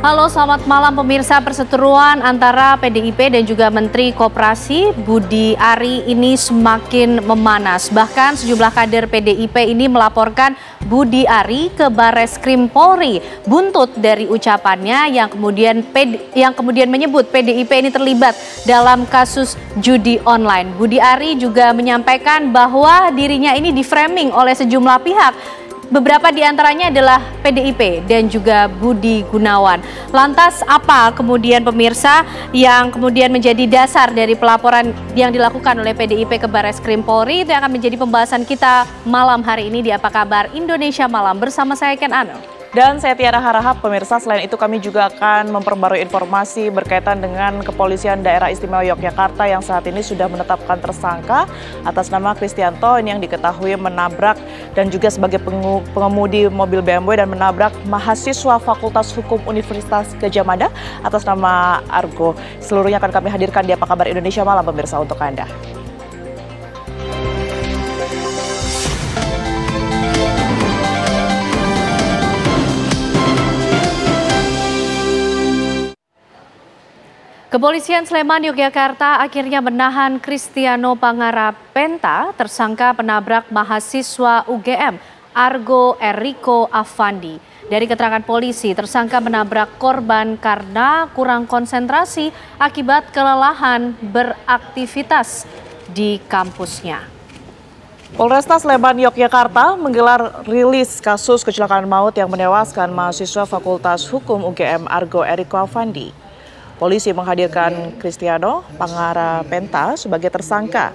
Halo, selamat malam pemirsa. Perseteruan antara PDIP dan juga Menteri Koperasi Budi Ari ini semakin memanas. Bahkan sejumlah kader PDIP ini melaporkan Budi Ari ke Barreskrim Polri buntut dari ucapannya yang kemudian menyebut PDIP ini terlibat dalam kasus judi online. Budi Ari juga menyampaikan bahwa dirinya ini diframing oleh sejumlah pihak. Beberapa di antaranya adalah PDIP dan juga Budi Gunawan. Lantas apa kemudian pemirsa yang kemudian menjadi dasar dari pelaporan yang dilakukan oleh PDIP ke Barreskrim Polri? Itu yang akan menjadi pembahasan kita malam hari ini di Apa Kabar Indonesia Malam bersama saya Ken Ano. Dan saya Tiara Harahap, pemirsa. Selain itu kami juga akan memperbarui informasi berkaitan dengan Kepolisian Daerah Istimewa Yogyakarta yang saat ini sudah menetapkan tersangka atas nama Kristianto ini yang diketahui menabrak dan juga sebagai pengemudi mobil BMW dan menabrak mahasiswa Fakultas Hukum Universitas Gadjah Mada atas nama Argo. Seluruhnya akan kami hadirkan di Apa Kabar Indonesia Malam pemirsa untuk Anda. Kepolisian Sleman, Yogyakarta akhirnya menahan Kristiano Pangarapenta, tersangka penabrak mahasiswa UGM, Argo Eriko Afandi. Dari keterangan polisi, tersangka menabrak korban karena kurang konsentrasi akibat kelelahan beraktivitas di kampusnya. Polresta Sleman, Yogyakarta menggelar rilis kasus kecelakaan maut yang menewaskan mahasiswa Fakultas Hukum UGM Argo Eriko Afandi. Polisi menghadirkan Kristiano Pangarapenta sebagai tersangka.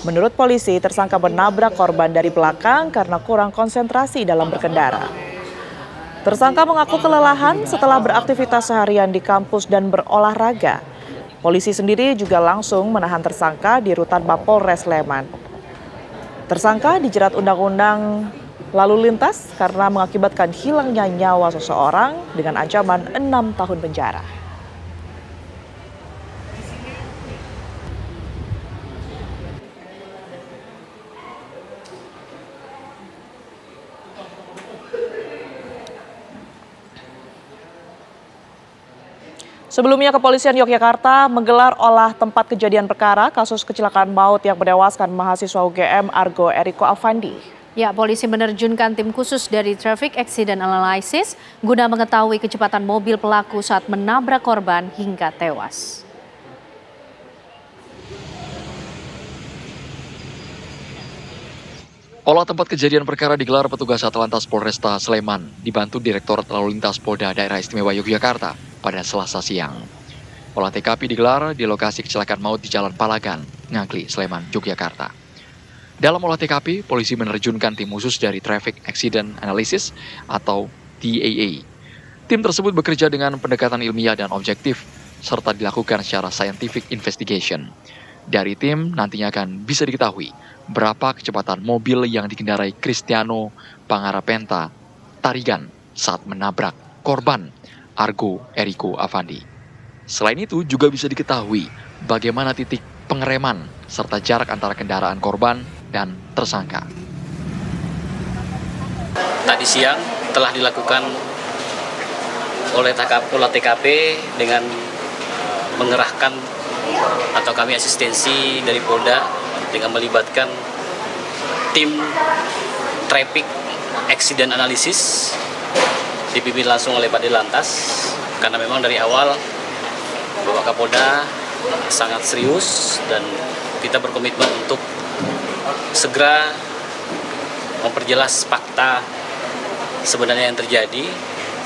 Menurut polisi, tersangka menabrak korban dari belakang karena kurang konsentrasi dalam berkendara. Tersangka mengaku kelelahan setelah beraktivitas seharian di kampus dan berolahraga. Polisi sendiri juga langsung menahan tersangka di rutan Mapolres Sleman. Tersangka dijerat Undang-Undang Lalu Lintas karena mengakibatkan hilangnya nyawa seseorang dengan ancaman 6 tahun penjara. Sebelumnya, Kepolisian Yogyakarta menggelar olah tempat kejadian perkara kasus kecelakaan maut yang menewaskan mahasiswa UGM Argo Eriko Afandi. Ya, polisi menerjunkan tim khusus dari Traffic Accident Analysis guna mengetahui kecepatan mobil pelaku saat menabrak korban hingga tewas. Olah tempat kejadian perkara digelar petugas Atlantas Polresta Sleman, dibantu Direktorat Lalu Lintas Polda Daerah Istimewa Yogyakarta pada Selasa siang. Olah TKP digelar di lokasi kecelakaan maut di Jalan Palagan, Ngagli, Sleman, Yogyakarta. Dalam olah TKP, polisi menerjunkan tim khusus dari Traffic Accident Analysis atau TAA. Tim tersebut bekerja dengan pendekatan ilmiah dan objektif, serta dilakukan secara scientific investigation. Dari tim nantinya akan bisa diketahui berapa kecepatan mobil yang dikendarai Kristiano Pangarapenta Tarigan saat menabrak korban Argo Eriko Afandi. Selain itu juga bisa diketahui bagaimana titik pengereman serta jarak antara kendaraan korban dan tersangka. Tadi siang telah dilakukan oleh olah TKP dengan mengerahkan atau kami asistensi dari Polda dengan melibatkan tim Traffic Accident Analysis dipimpin langsung oleh Pak Dirlantas, karena memang dari awal Bapak Kapolda sangat serius dan kita berkomitmen untuk segera memperjelas fakta sebenarnya yang terjadi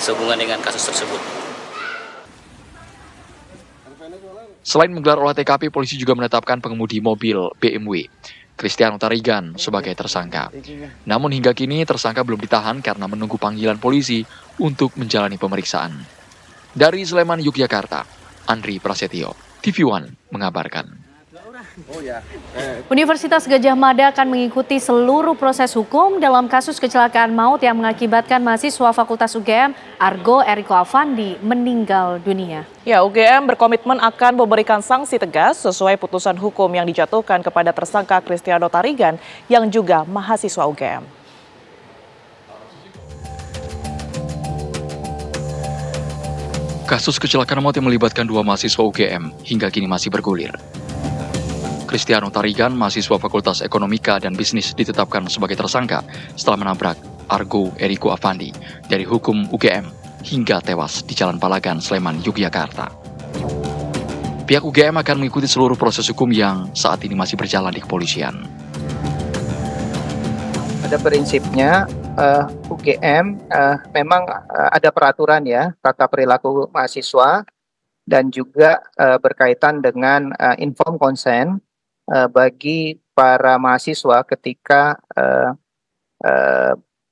sehubungan dengan kasus tersebut. Selain menggelar olah TKP, polisi juga menetapkan pengemudi mobil BMW, Kristiano Tarigan, sebagai tersangka. Namun hingga kini tersangka belum ditahan karena menunggu panggilan polisi untuk menjalani pemeriksaan. Dari Sleman, Yogyakarta, Andri Prasetyo, TV One mengabarkan. Universitas Gadjah Mada akan mengikuti seluruh proses hukum dalam kasus kecelakaan maut yang mengakibatkan mahasiswa Fakultas UGM Argo Eriko Afandi meninggal dunia. Ya, UGM berkomitmen akan memberikan sanksi tegas sesuai putusan hukum yang dijatuhkan kepada tersangka Kristiano Tarigan yang juga mahasiswa UGM. Kasus kecelakaan maut yang melibatkan 2 mahasiswa UGM hingga kini masih bergulir. Cristiano Tarigan, mahasiswa Fakultas Ekonomika dan Bisnis, ditetapkan sebagai tersangka setelah menabrak Argo Eriko Afandi dari Hukum UGM hingga tewas di Jalan Palagan, Sleman, Yogyakarta. Pihak UGM akan mengikuti seluruh proses hukum yang saat ini masih berjalan di kepolisian. Pada prinsipnya UGM memang ada peraturan ya tata perilaku mahasiswa dan juga berkaitan dengan informed consent bagi para mahasiswa ketika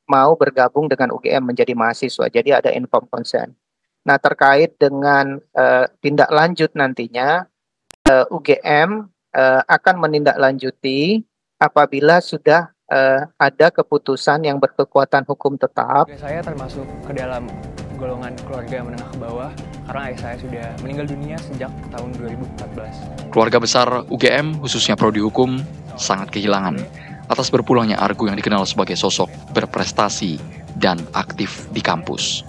mau bergabung dengan UGM menjadi mahasiswa. Jadi ada informed consent. Nah, terkait dengan tindak lanjut nantinya UGM akan menindaklanjuti apabila sudah ada keputusan yang berkekuatan hukum tetap. Saya termasuk ke dalam golongan keluarga menengah ke bawah karena ayah saya sudah meninggal dunia sejak tahun 2014. Keluarga besar UGM, khususnya prodi hukum, sangat kehilangan atas berpulangnya Argo yang dikenal sebagai sosok berprestasi dan aktif di kampus.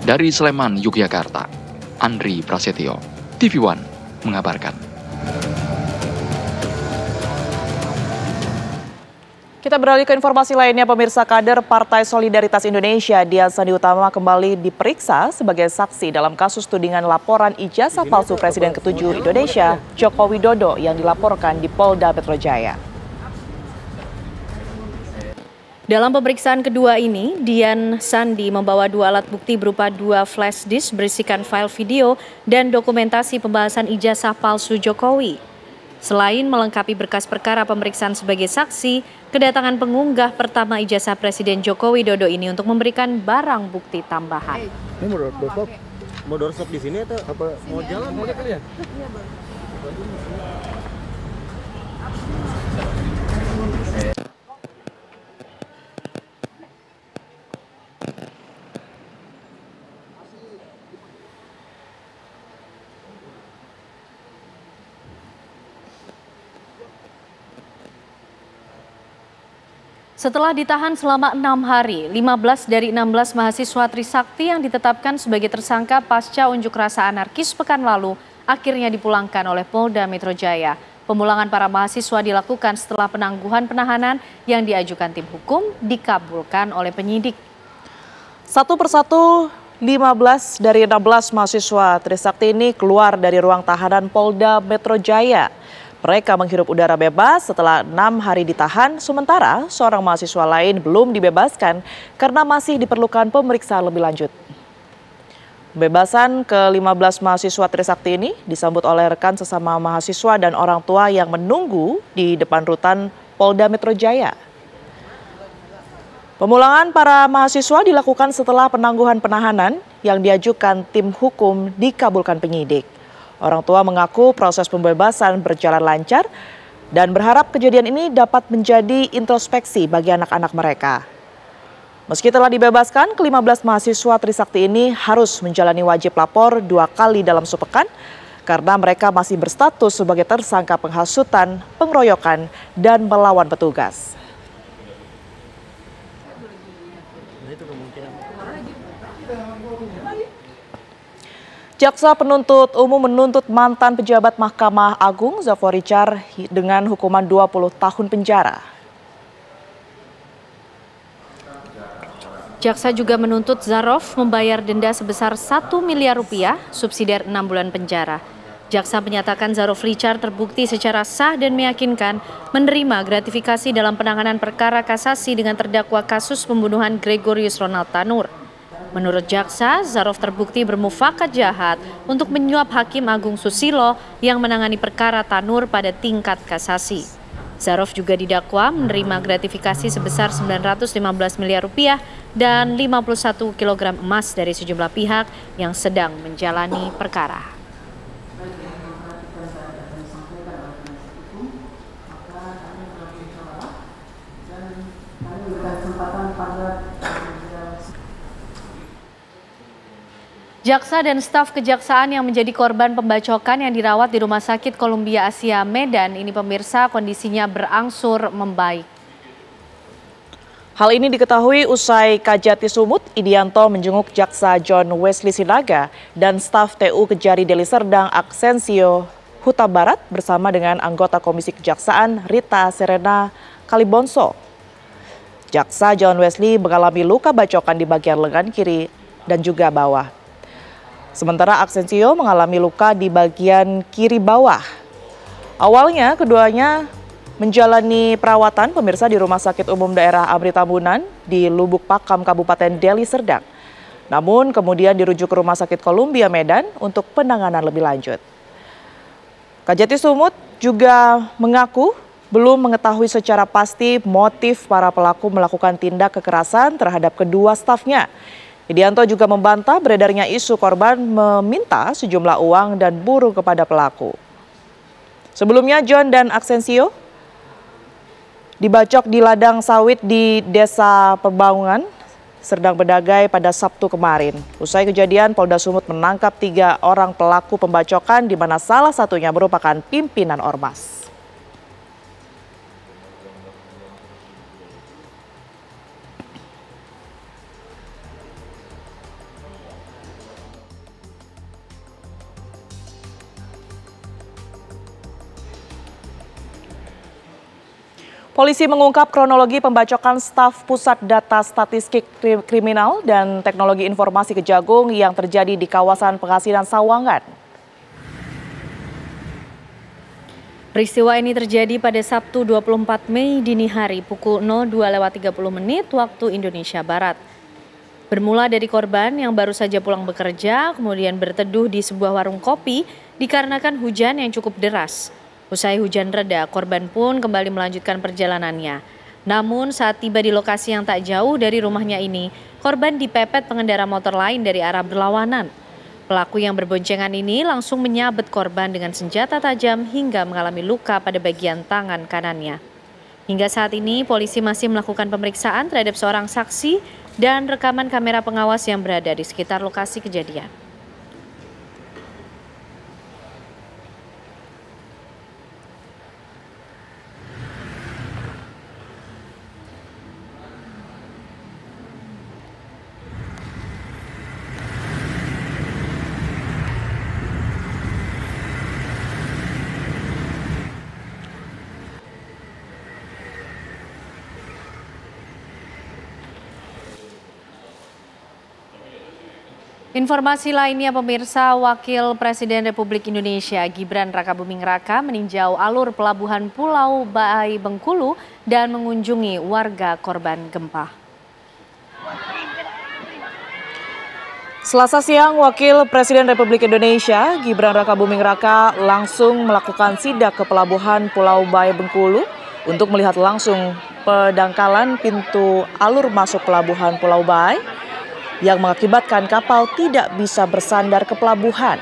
Dari Sleman, Yogyakarta, Andri Prasetyo, TV One mengabarkan. Kita beralih ke informasi lainnya, pemirsa. Kader Partai Solidaritas Indonesia, Dian Sandi Utama, kembali diperiksa sebagai saksi dalam kasus tudingan laporan ijazah palsu Presiden ke-7 Indonesia, Joko Widodo, yang dilaporkan di Polda Metro Jaya. Dalam pemeriksaan kedua ini, Dian Sandi membawa 2 alat bukti berupa 2 flash disk berisikan file video dan dokumentasi pembahasan ijazah palsu Jokowi. Selain melengkapi berkas perkara pemeriksaan sebagai saksi, kedatangan pengunggah pertama ijazah Presiden Joko Widodo ini untuk memberikan barang bukti tambahan. Ini mau doorstop di sini atau apa? Mau jalan? Mau lihat? Setelah ditahan selama 6 hari, 15 dari 16 mahasiswa Trisakti yang ditetapkan sebagai tersangka pasca unjuk rasa anarkis pekan lalu akhirnya dipulangkan oleh Polda Metro Jaya. Pemulangan para mahasiswa dilakukan setelah penangguhan penahanan yang diajukan tim hukum dikabulkan oleh penyidik. Satu persatu 15 dari 16 mahasiswa Trisakti ini keluar dari ruang tahanan Polda Metro Jaya. Mereka menghirup udara bebas setelah 6 hari ditahan, sementara seorang mahasiswa lain belum dibebaskan karena masih diperlukan pemeriksaan lebih lanjut. Pembebasan ke-15 mahasiswa Trisakti ini disambut oleh rekan sesama mahasiswa dan orang tua yang menunggu di depan rutan Polda Metro Jaya. Pemulangan para mahasiswa dilakukan setelah penangguhan penahanan yang diajukan tim hukum dikabulkan penyidik. Orang tua mengaku proses pembebasan berjalan lancar dan berharap kejadian ini dapat menjadi introspeksi bagi anak-anak mereka. Meski telah dibebaskan, ke-15 mahasiswa Trisakti ini harus menjalani wajib lapor 2 kali dalam sepekan karena mereka masih berstatus sebagai tersangka penghasutan, pengeroyokan, dan melawan petugas. Jaksa penuntut umum menuntut mantan pejabat Mahkamah Agung Zafar Richard dengan hukuman 20 tahun penjara. Jaksa juga menuntut Zarof membayar denda sebesar 1 miliar rupiah, subsidiar 6 bulan penjara. Jaksa menyatakan Zarof Richard terbukti secara sah dan meyakinkan menerima gratifikasi dalam penanganan perkara kasasi dengan terdakwa kasus pembunuhan Gregorius Ronald Tanur. Menurut jaksa, Zarof terbukti bermufakat jahat untuk menyuap Hakim Agung Susilo yang menangani perkara Tanur pada tingkat kasasi. Zarof juga didakwa menerima gratifikasi sebesar 915 miliar rupiah dan 51 kg emas dari sejumlah pihak yang sedang menjalani perkara. Jaksa dan staf kejaksaan yang menjadi korban pembacokan yang dirawat di Rumah Sakit Columbia Asia Medan ini, pemirsa, kondisinya berangsur membaik. Hal ini diketahui usai Kajati Sumut, Idianto menjenguk Jaksa John Wesley Sinaga dan staf TU Kejari Deli Serdang Aksensio Huta Barat bersama dengan anggota Komisi Kejaksaan Rita Serena Kalibonso. Jaksa John Wesley mengalami luka bacokan di bagian lengan kiri dan juga bawah. Sementara Aksensio mengalami luka di bagian kiri bawah. Awalnya keduanya menjalani perawatan pemirsa di Rumah Sakit Umum Daerah Amri Tambunan di Lubuk Pakam, Kabupaten Deli Serdang. Namun kemudian dirujuk ke Rumah Sakit Columbia Medan untuk penanganan lebih lanjut. Kajati Sumut juga mengaku belum mengetahui secara pasti motif para pelaku melakukan tindak kekerasan terhadap kedua stafnya. Idianto juga membantah beredarnya isu korban meminta sejumlah uang dan buruh kepada pelaku. Sebelumnya John dan Aksensio dibacok di ladang sawit di Desa Pembangunan, Serdang Bedagai pada Sabtu kemarin. Usai kejadian, Polda Sumut menangkap 3 orang pelaku pembacokan di mana salah satunya merupakan pimpinan ormas. Polisi mengungkap kronologi pembacokan staf Pusat Data Statistik Kriminal dan Teknologi Informasi Kejagung yang terjadi di kawasan Pengasinan Sawangan. Peristiwa ini terjadi pada Sabtu 24 Mei dini hari pukul 02.30 waktu Indonesia Barat. Bermula dari korban yang baru saja pulang bekerja, kemudian berteduh di sebuah warung kopi dikarenakan hujan yang cukup deras. Usai hujan reda, korban pun kembali melanjutkan perjalanannya. Namun saat tiba di lokasi yang tak jauh dari rumahnya ini, korban dipepet pengendara motor lain dari arah berlawanan. Pelaku yang berboncengan ini langsung menyabet korban dengan senjata tajam hingga mengalami luka pada bagian tangan kanannya. Hingga saat ini, polisi masih melakukan pemeriksaan terhadap seorang saksi dan rekaman kamera pengawas yang berada di sekitar lokasi kejadian. Informasi lainnya pemirsa, Wakil Presiden Republik Indonesia Gibran Rakabuming Raka meninjau alur pelabuhan Pulau Baai Bengkulu dan mengunjungi warga korban gempa. Selasa siang, Wakil Presiden Republik Indonesia Gibran Rakabuming Raka langsung melakukan sidak ke pelabuhan Pulau Baai Bengkulu untuk melihat langsung pendangkalan pintu alur masuk pelabuhan Pulau Baai yang mengakibatkan kapal tidak bisa bersandar ke pelabuhan.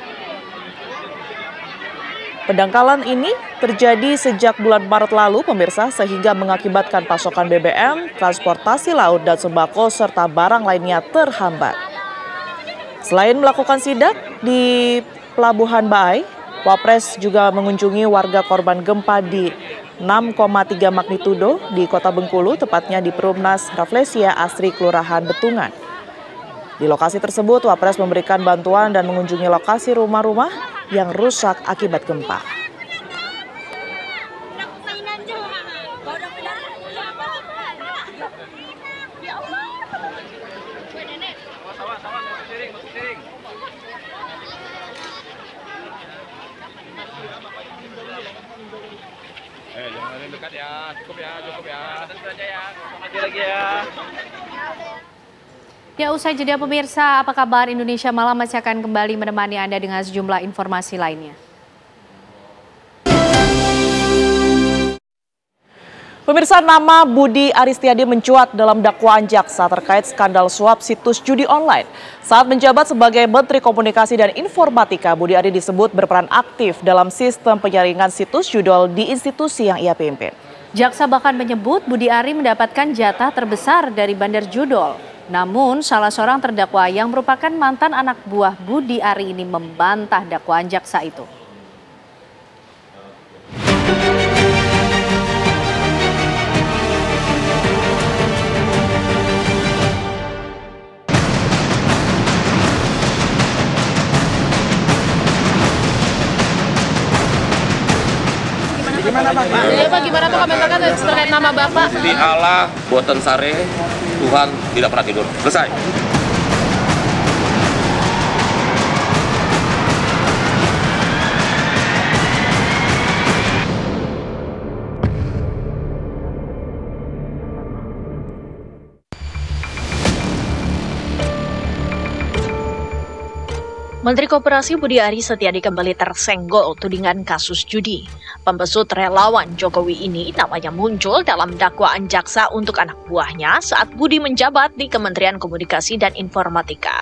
Pendangkalan ini terjadi sejak bulan Maret lalu, pemirsa, sehingga mengakibatkan pasokan BBM, transportasi laut, dan sembako, serta barang lainnya terhambat. Selain melakukan sidak di Pelabuhan Baai, Wapres juga mengunjungi warga korban gempa di 6,3 magnitudo di Kota Bengkulu, tepatnya di Perumnas Rafflesia Asri, Kelurahan Betungan. Di lokasi tersebut, Wapres memberikan bantuan dan mengunjungi lokasi rumah-rumah yang rusak akibat gempa. Jangan dekat ya, cukup ya. Tentu aja ya, maju lagi ya. Ya, usai jeda pemirsa, apa kabar? Indonesia Malam masih akan kembali menemani Anda dengan sejumlah informasi lainnya. Pemirsa, nama Budi Aristiadi mencuat dalam dakwaan jaksa terkait skandal suap situs judi online. Saat menjabat sebagai Menteri Komunikasi dan Informatika, Budi Ari disebut berperan aktif dalam sistem penyaringan situs judol di institusi yang ia pimpin. Jaksa bahkan menyebut Budi Ari mendapatkan jatah terbesar dari bandar judol. Namun, salah seorang terdakwa yang merupakan mantan anak buah Budi Ari ini membantah dakwaan jaksa itu. Ya Pak, gimana tuh komentarnya terkait nama Bapak? Di Allah buatan sare, Tuhan tidak pernah tidur. Selesai. Menteri Koperasi Budi Ari Setiadi kembali tersenggol tudingan kasus judi. Pembesut relawan Jokowi ini namanya muncul dalam dakwaan jaksa untuk anak buahnya saat Budi menjabat di Kementerian Komunikasi dan Informatika.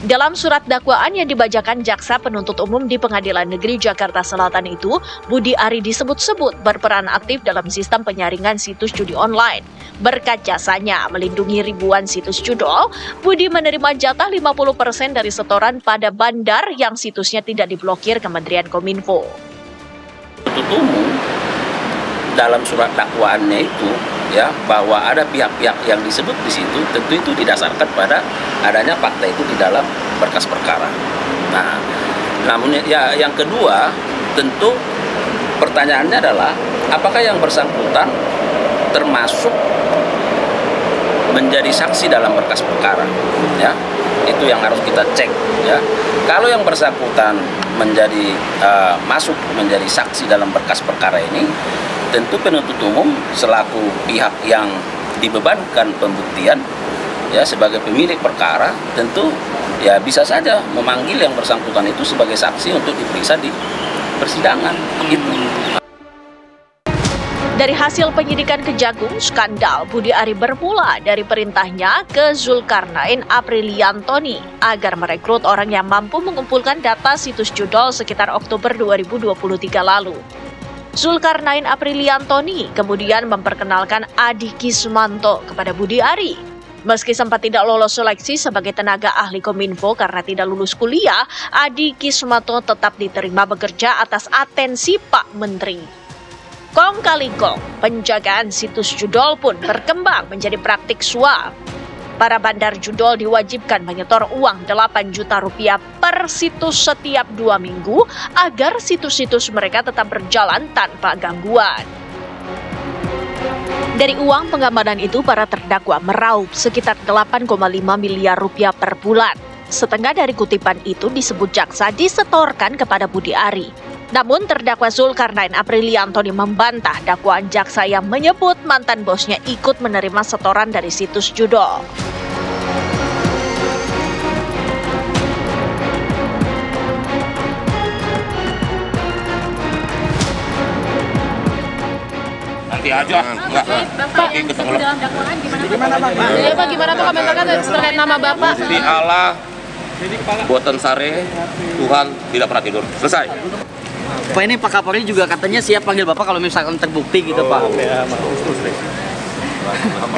Dalam surat dakwaan yang dibacakan jaksa penuntut umum di Pengadilan Negeri Jakarta Selatan itu, Budi Ari disebut-sebut berperan aktif dalam sistem penyaringan situs judi online. Berkat jasanya melindungi ribuan situs judol, Budi menerima jatah 50% dari setoran pada bandar yang situsnya tidak diblokir Kementerian Kominfo. Penuntut umum dalam surat dakwaannya itu ya bahwa ada pihak-pihak yang disebut di situ, tentu itu didasarkan pada adanya fakta itu di dalam berkas perkara. Nah, namun ya yang kedua tentu pertanyaannya adalah apakah yang bersangkutan termasuk menjadi saksi dalam berkas perkara, ya itu yang harus kita cek, ya. Kalau yang bersangkutan menjadi masuk menjadi saksi dalam berkas perkara ini, tentu penuntut umum selaku pihak yang dibebankan pembuktian, ya sebagai pemilik perkara, tentu ya bisa saja memanggil yang bersangkutan itu sebagai saksi untuk diperiksa di persidangan, begitu. Dari hasil penyidikan Kejagung, skandal Budi Ari bermula dari perintahnya ke Zulkarnain Apriliantoni agar merekrut orang yang mampu mengumpulkan data situs judol sekitar Oktober 2023 lalu. Zulkarnain Apriliantoni kemudian memperkenalkan Adi Kismanto kepada Budi Ari. Meski sempat tidak lolos seleksi sebagai tenaga ahli Kominfo karena tidak lulus kuliah, Adi Kismanto tetap diterima bekerja atas atensi Pak Menteri. Kong kali kong, penjagaan situs judol pun berkembang menjadi praktik suap. Para bandar judol diwajibkan menyetor uang 8 juta rupiah per situs setiap 2 minggu agar situs-situs mereka tetap berjalan tanpa gangguan. Dari uang pengamanan itu, para terdakwa meraup sekitar 8,5 miliar rupiah per bulan. Setengah dari kutipan itu disebut jaksa disetorkan kepada Budi Ari. Namun terdakwa Zulkarnain Apriliantoni membantah dakwaan jaksa yang menyebut mantan bosnya ikut menerima setoran dari situs judol. Nanti aja, enggak. Bapak yang disebut dalam dakwaan gimana Pak? Ya Pak, gimana tuh komentarnya terkait nama Bapak? Di Allah buatan sare, Tuhan tidak pernah tidur. Selesai. Pak, ini Pak Kapolri juga katanya siap panggil Bapak kalau misalkan terbukti gitu, Pak. Ya,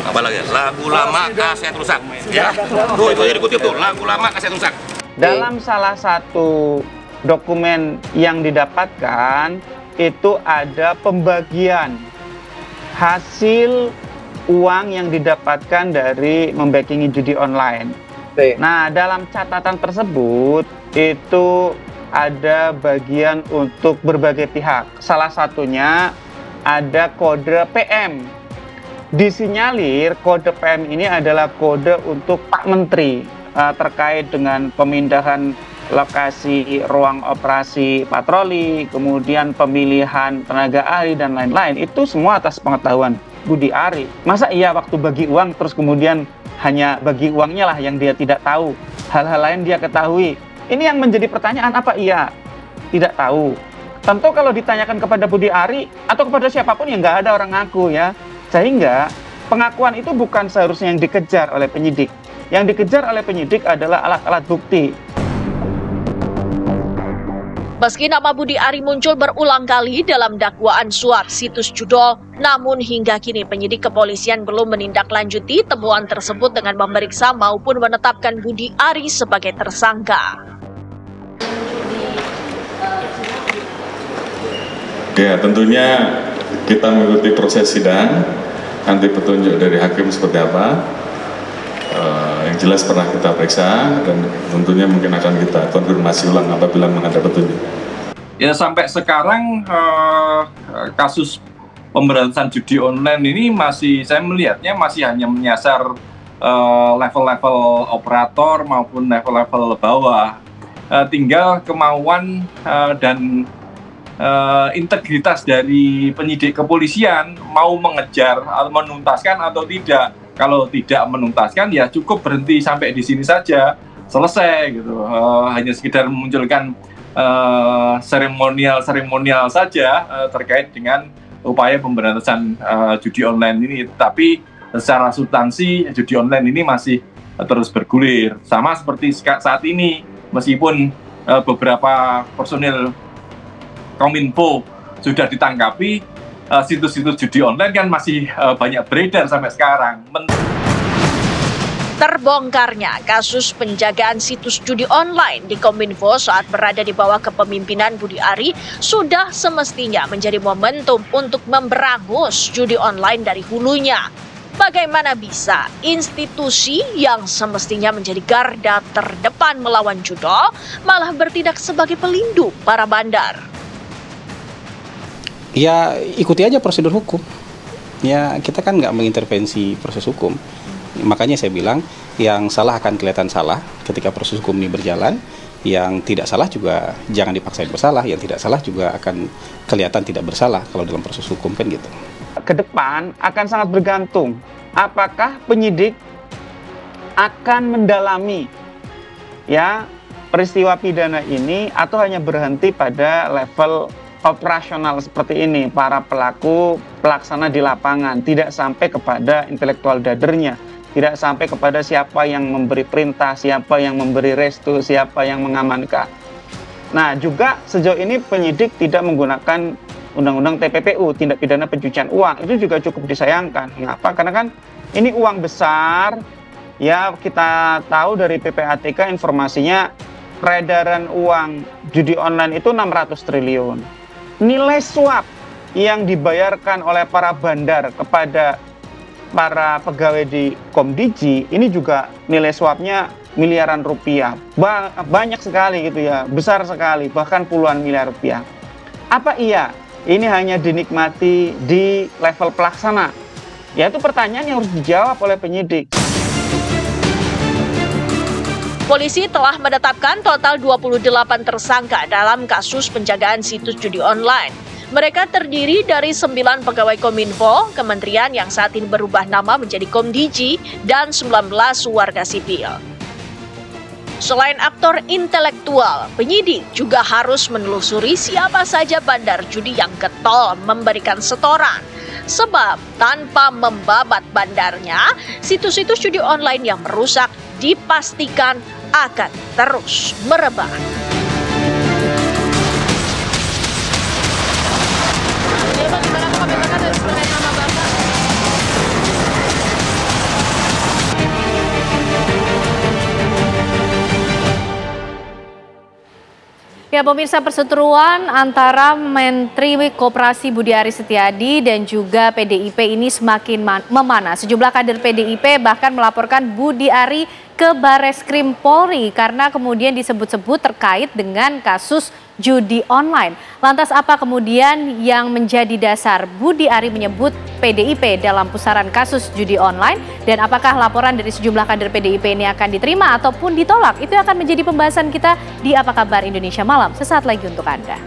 apa lagi? Lagu lama kaset rusak. Ya. Tuh itu jadi kutip tuh, lagu lama kaset rusak. Dalam salah satu dokumen yang didapatkan itu ada pembagian hasil uang yang didapatkan dari membackingi judi online. Nah, dalam catatan tersebut itu ada bagian untuk berbagai pihak. Salah satunya ada kode PM. Disinyalir kode PM ini adalah kode untuk Pak Menteri terkait dengan pemindahan lokasi ruang operasi patroli, kemudian pemilihan tenaga ahli dan lain-lain. Itu semua atas pengetahuan Budi Ari. Masa iya waktu bagi uang terus kemudian hanya bagi uangnya lah yang dia tidak tahu, hal-hal lain dia ketahui. Ini yang menjadi pertanyaan, apa iya tidak tahu? Tentu kalau ditanyakan kepada Budi Ari atau kepada siapapun yang nggak ada orang ngaku ya. Sehingga pengakuan itu bukan seharusnya yang dikejar oleh penyidik. Yang dikejar oleh penyidik adalah alat-alat bukti. Meski nama Budi Ari muncul berulang kali dalam dakwaan suap situs judol, namun hingga kini penyidik kepolisian belum menindaklanjuti temuan tersebut dengan memeriksa maupun menetapkan Budi Ari sebagai tersangka. Ya, tentunya kita mengikuti proses sidang, nanti petunjuk dari hakim seperti apa. Yang jelas pernah kita periksa dan tentunya mungkin akan kita konfirmasi ulang apabila menghadap petunjuk. Ya sampai sekarang kasus pemberantasan judi online ini saya melihatnya masih hanya menyasar level-level operator maupun level-level bawah. Tinggal kemauan dan integritas dari penyidik kepolisian mau mengejar atau menuntaskan atau tidak. Kalau tidak menuntaskan ya cukup berhenti sampai di sini saja, selesai gitu. Hanya sekedar memunculkan seremonial saja terkait dengan upaya pemberantasan judi online ini. Tapi secara substansi judi online ini masih terus bergulir. Sama seperti saat ini, meskipun beberapa personil Kominfo sudah ditangkapi, situs-situs judi online kan masih banyak beredar sampai sekarang. Terbongkarnya kasus penjagaan situs judi online di Kominfo saat berada di bawah kepemimpinan Budi Ari sudah semestinya menjadi momentum untuk memberangus judi online dari hulunya. Bagaimana bisa institusi yang semestinya menjadi garda terdepan melawan judol malah bertindak sebagai pelindung para bandar? Ya ikuti aja prosedur hukum. Ya kita kan nggak mengintervensi proses hukum. Makanya saya bilang yang salah akan kelihatan salah ketika proses hukum ini berjalan. Yang tidak salah juga jangan dipaksain bersalah. Yang tidak salah juga akan kelihatan tidak bersalah kalau dalam proses hukum kan gitu. Ke depan akan sangat bergantung apakah penyidik akan mendalami ya peristiwa pidana ini atau hanya berhenti pada level operasional seperti ini, para pelaku pelaksana di lapangan, tidak sampai kepada intelektual dadernya, tidak sampai kepada siapa yang memberi perintah, siapa yang memberi restu, siapa yang mengamankan. Nah, juga sejauh ini penyidik tidak menggunakan Undang-Undang TPPU, tindak pidana pencucian uang, itu juga cukup disayangkan. Mengapa? Karena kan ini uang besar, ya kita tahu dari PPATK informasinya peredaran uang judi online itu 600 triliun. Nilai suap yang dibayarkan oleh para bandar kepada para pegawai di Komdiji ini juga nilai suapnya miliaran rupiah. Banyak sekali gitu ya, besar sekali, bahkan puluhan miliar rupiah. Apa iya ini hanya dinikmati di level pelaksana? Ya itu pertanyaan yang harus dijawab oleh penyidik. Polisi telah menetapkan total 28 tersangka dalam kasus penjagaan situs judi online. Mereka terdiri dari 9 pegawai Kominfo, kementerian yang saat ini berubah nama menjadi Komdiji, dan 19 warga sipil. Selain aktor intelektual, penyidik juga harus menelusuri siapa saja bandar judi yang getol memberikan setoran. Sebab tanpa membabat bandarnya, situs-situs judi online yang merusak dipastikan akan terus merebak. Ya pemirsa, perseteruan antara Menteri Koperasi Budi Ari Setiadi dan juga PDIP ini semakin memanas. Sejumlah kader PDIP bahkan melaporkan Budi Ari ke Bareskrim Polri karena kemudian disebut-sebut terkait dengan kasus judi online. Lantas apa kemudian yang menjadi dasar Budi Ari menyebut PDIP dalam pusaran kasus judi online? Dan apakah laporan dari sejumlah kader PDIP ini akan diterima ataupun ditolak? Itu akan menjadi pembahasan kita di Apa Kabar Indonesia Malam sesaat lagi untuk Anda.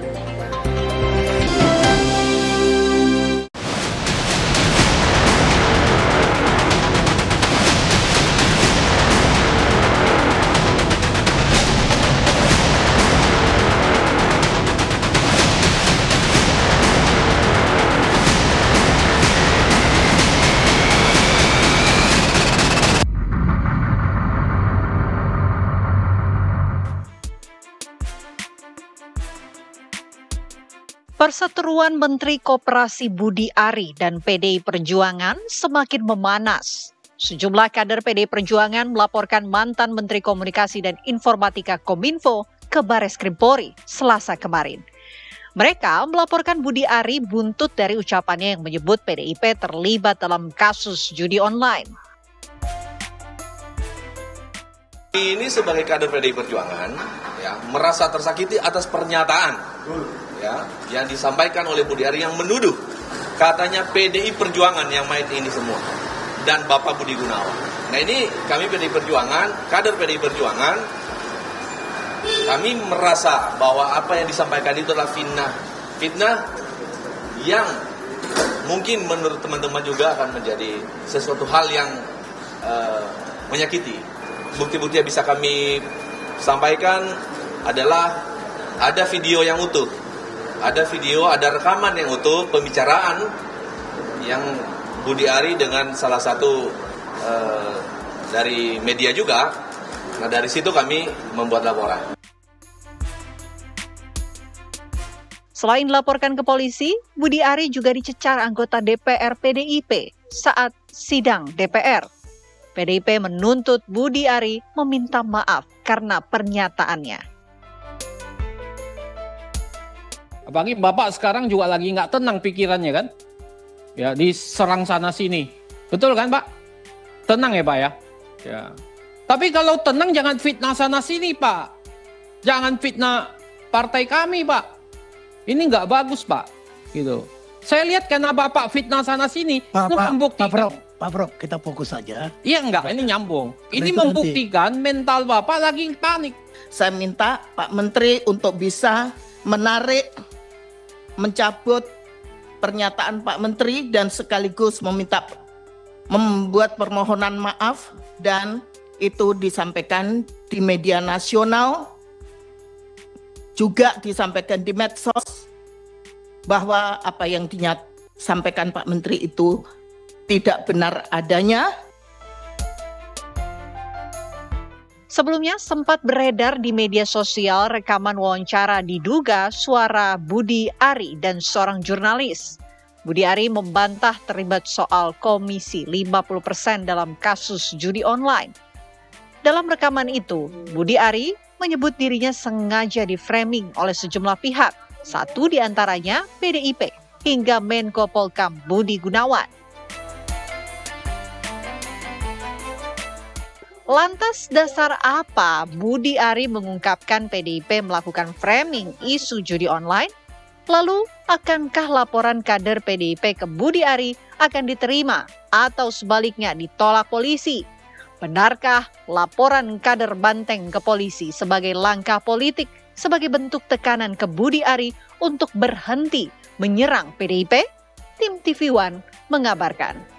Perseteruan Menteri Koperasi Budi Ari dan PDI Perjuangan semakin memanas. Sejumlah kader PDI Perjuangan melaporkan mantan Menteri Komunikasi dan Informatika Kominfo ke Bareskrim Polri Selasa kemarin. Mereka melaporkan Budi Ari buntut dari ucapannya yang menyebut PDIP terlibat dalam kasus judi online. Ini sebagai kader PDI Perjuangan ya, merasa tersakiti atas pernyataan ya, yang disampaikan oleh Budi Ari yang menuduh katanya PDI Perjuangan yang main ini semua dan Bapak Budi Gunawan. Nah ini kami PDI Perjuangan, kader PDI Perjuangan, kami merasa bahwa apa yang disampaikan itu adalah fitnah yang mungkin menurut teman-teman juga akan menjadi sesuatu hal yang menyakiti. Bukti-bukti yang bisa kami sampaikan adalah ada video yang utuh, ada video, ada rekaman yang utuh pembicaraan yang Budi Ari dengan salah satu dari media juga. Nah dari situ kami membuat laporan. Selain dilaporkan ke polisi, Budi Ari juga dicecar anggota DPR PDIP saat sidang DPR. PDIP menuntut Budi Ari meminta maaf karena pernyataannya. Apalagi Bapak sekarang juga lagi nggak tenang pikirannya kan? Ya diserang sana sini. Betul kan Pak? Tenang ya Pak ya? Ya. Tapi kalau tenang jangan fitnah sana sini Pak. Jangan fitnah partai kami Pak. Ini nggak bagus Pak, gitu. Saya lihat karena Bapak fitnah sana sini, itu membuktikan. Pak Prof, kita fokus saja. Iya enggak, ini nyambung. Ini membuktikan mental Bapak lagi panik. Saya minta Pak Menteri untuk bisa menarik, mencabut pernyataan Pak Menteri dan sekaligus membuat permohonan maaf dan itu disampaikan di media nasional. Juga disampaikan di medsos bahwa apa yang disampaikan Pak Menteri itu tidak benar adanya. Sebelumnya sempat beredar di media sosial rekaman wawancara diduga suara Budi Ari dan seorang jurnalis. Budi Ari membantah terlibat soal komisi 50% dalam kasus judi online. Dalam rekaman itu, Budi Ari menyebut dirinya sengaja di-framing oleh sejumlah pihak, satu diantaranya PDIP hingga Menko Polkam Budi Gunawan. Lantas dasar apa Budi Ari mengungkapkan PDIP melakukan framing isu judi online? Lalu, akankah laporan kader PDIP ke Budi Ari akan diterima atau sebaliknya ditolak polisi? Benarkah laporan kader Banteng ke polisi sebagai langkah politik sebagai bentuk tekanan ke Budi Ari untuk berhenti menyerang PDIP? Tim TV One mengabarkan.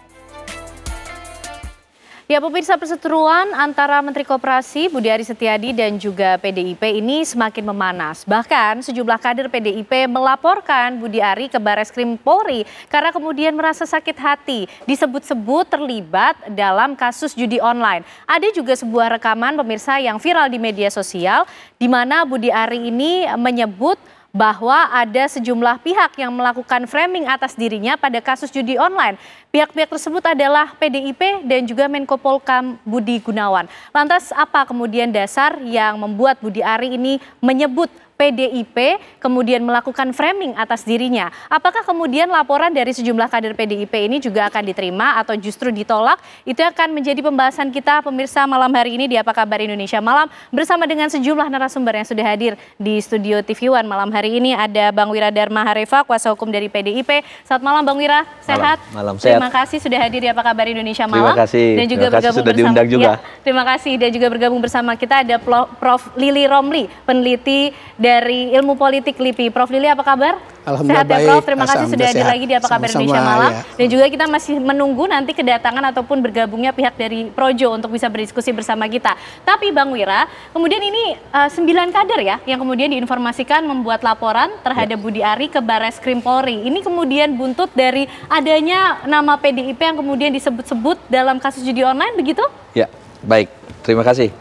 Ya, pemirsa, perseteruan antara Menteri Koperasi Budi Ari Setiadi dan juga PDIP ini semakin memanas. Bahkan sejumlah kader PDIP melaporkan Budi Ari ke Barreskrim Polri karena kemudian merasa sakit hati disebut-sebut terlibat dalam kasus judi online. Ada juga sebuah rekaman pemirsa yang viral di media sosial di mana Budi Ari ini menyebut bahwa ada sejumlah pihak yang melakukan framing atas dirinya pada kasus judi online. Pihak-pihak tersebut adalah PDIP dan juga Menko Polkam Budi Gunawan. Lantas apa kemudian dasar yang membuat Budi Ari ini menyebut PDIP kemudian melakukan framing atas dirinya? Apakah kemudian laporan dari sejumlah kader PDIP ini juga akan diterima atau justru ditolak? Itu akan menjadi pembahasan kita pemirsa malam hari ini di Apa Kabar Indonesia Malam bersama dengan sejumlah narasumber yang sudah hadir di studio TV One malam hari ini. Ada Bang Wiradharma Hareva, kuasa hukum dari PDIP. Selamat malam Bang Wira, sehat? Malam sehat. Terima kasih sudah hadir di Apa Kabar Indonesia Malam. Terima kasih. Dan juga terima kasih bergabung sudah bersama, diundang juga. Ya, terima kasih dan juga bergabung bersama kita ada Prof. Lili Romli, peneliti dari Ilmu Politik LIPI. Prof. Lili, apa kabar? Alhamdulillah sehat ya Prof, terima kasih sudah hadir sehat. lagi di Apa Kabar Sama-sama, Indonesia Malam. ya. Dan juga kita masih menunggu nanti kedatangan ataupun bergabungnya pihak dari Projo untuk bisa berdiskusi bersama kita. Tapi Bang Wira, kemudian ini 9 kader ya yang kemudian diinformasikan membuat laporan terhadap Budi Ari ke Barreskrim Polri. Ini kemudian buntut dari adanya nama PDIP yang kemudian disebut-sebut dalam kasus judi online, begitu? Ya, baik. Terima kasih.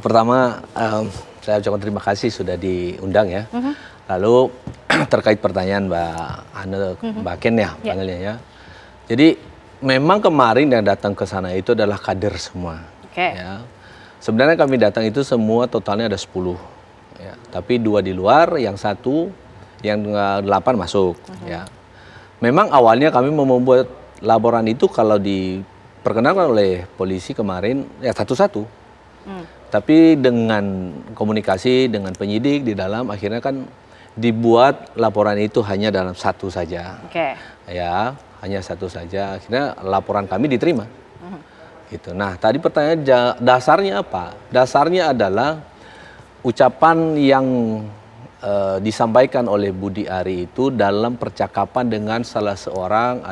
Pertama, saya ucapkan terima kasih sudah diundang ya. Lalu terkait pertanyaan Mbak Ane, Mbak Ken ya panggilnya ya. Jadi memang kemarin yang datang ke sana itu adalah kader semua. Ya. Sebenarnya kami datang itu semua totalnya ada 10. Ya. Tapi 2 di luar, yang 1, yang 8 masuk. Ya. Memang awalnya kami mau membuat laporan itu kalau diperkenalkan oleh polisi kemarin ya satu-satu. Tapi dengan komunikasi dengan penyidik di dalam, akhirnya kan dibuat laporan itu hanya dalam satu saja. Oke. Ya, hanya satu saja. Akhirnya laporan kami diterima. Gitu. Nah, tadi pertanyaan dasarnya apa? Dasarnya adalah ucapan yang disampaikan oleh Budi Ari itu dalam percakapan dengan salah seorang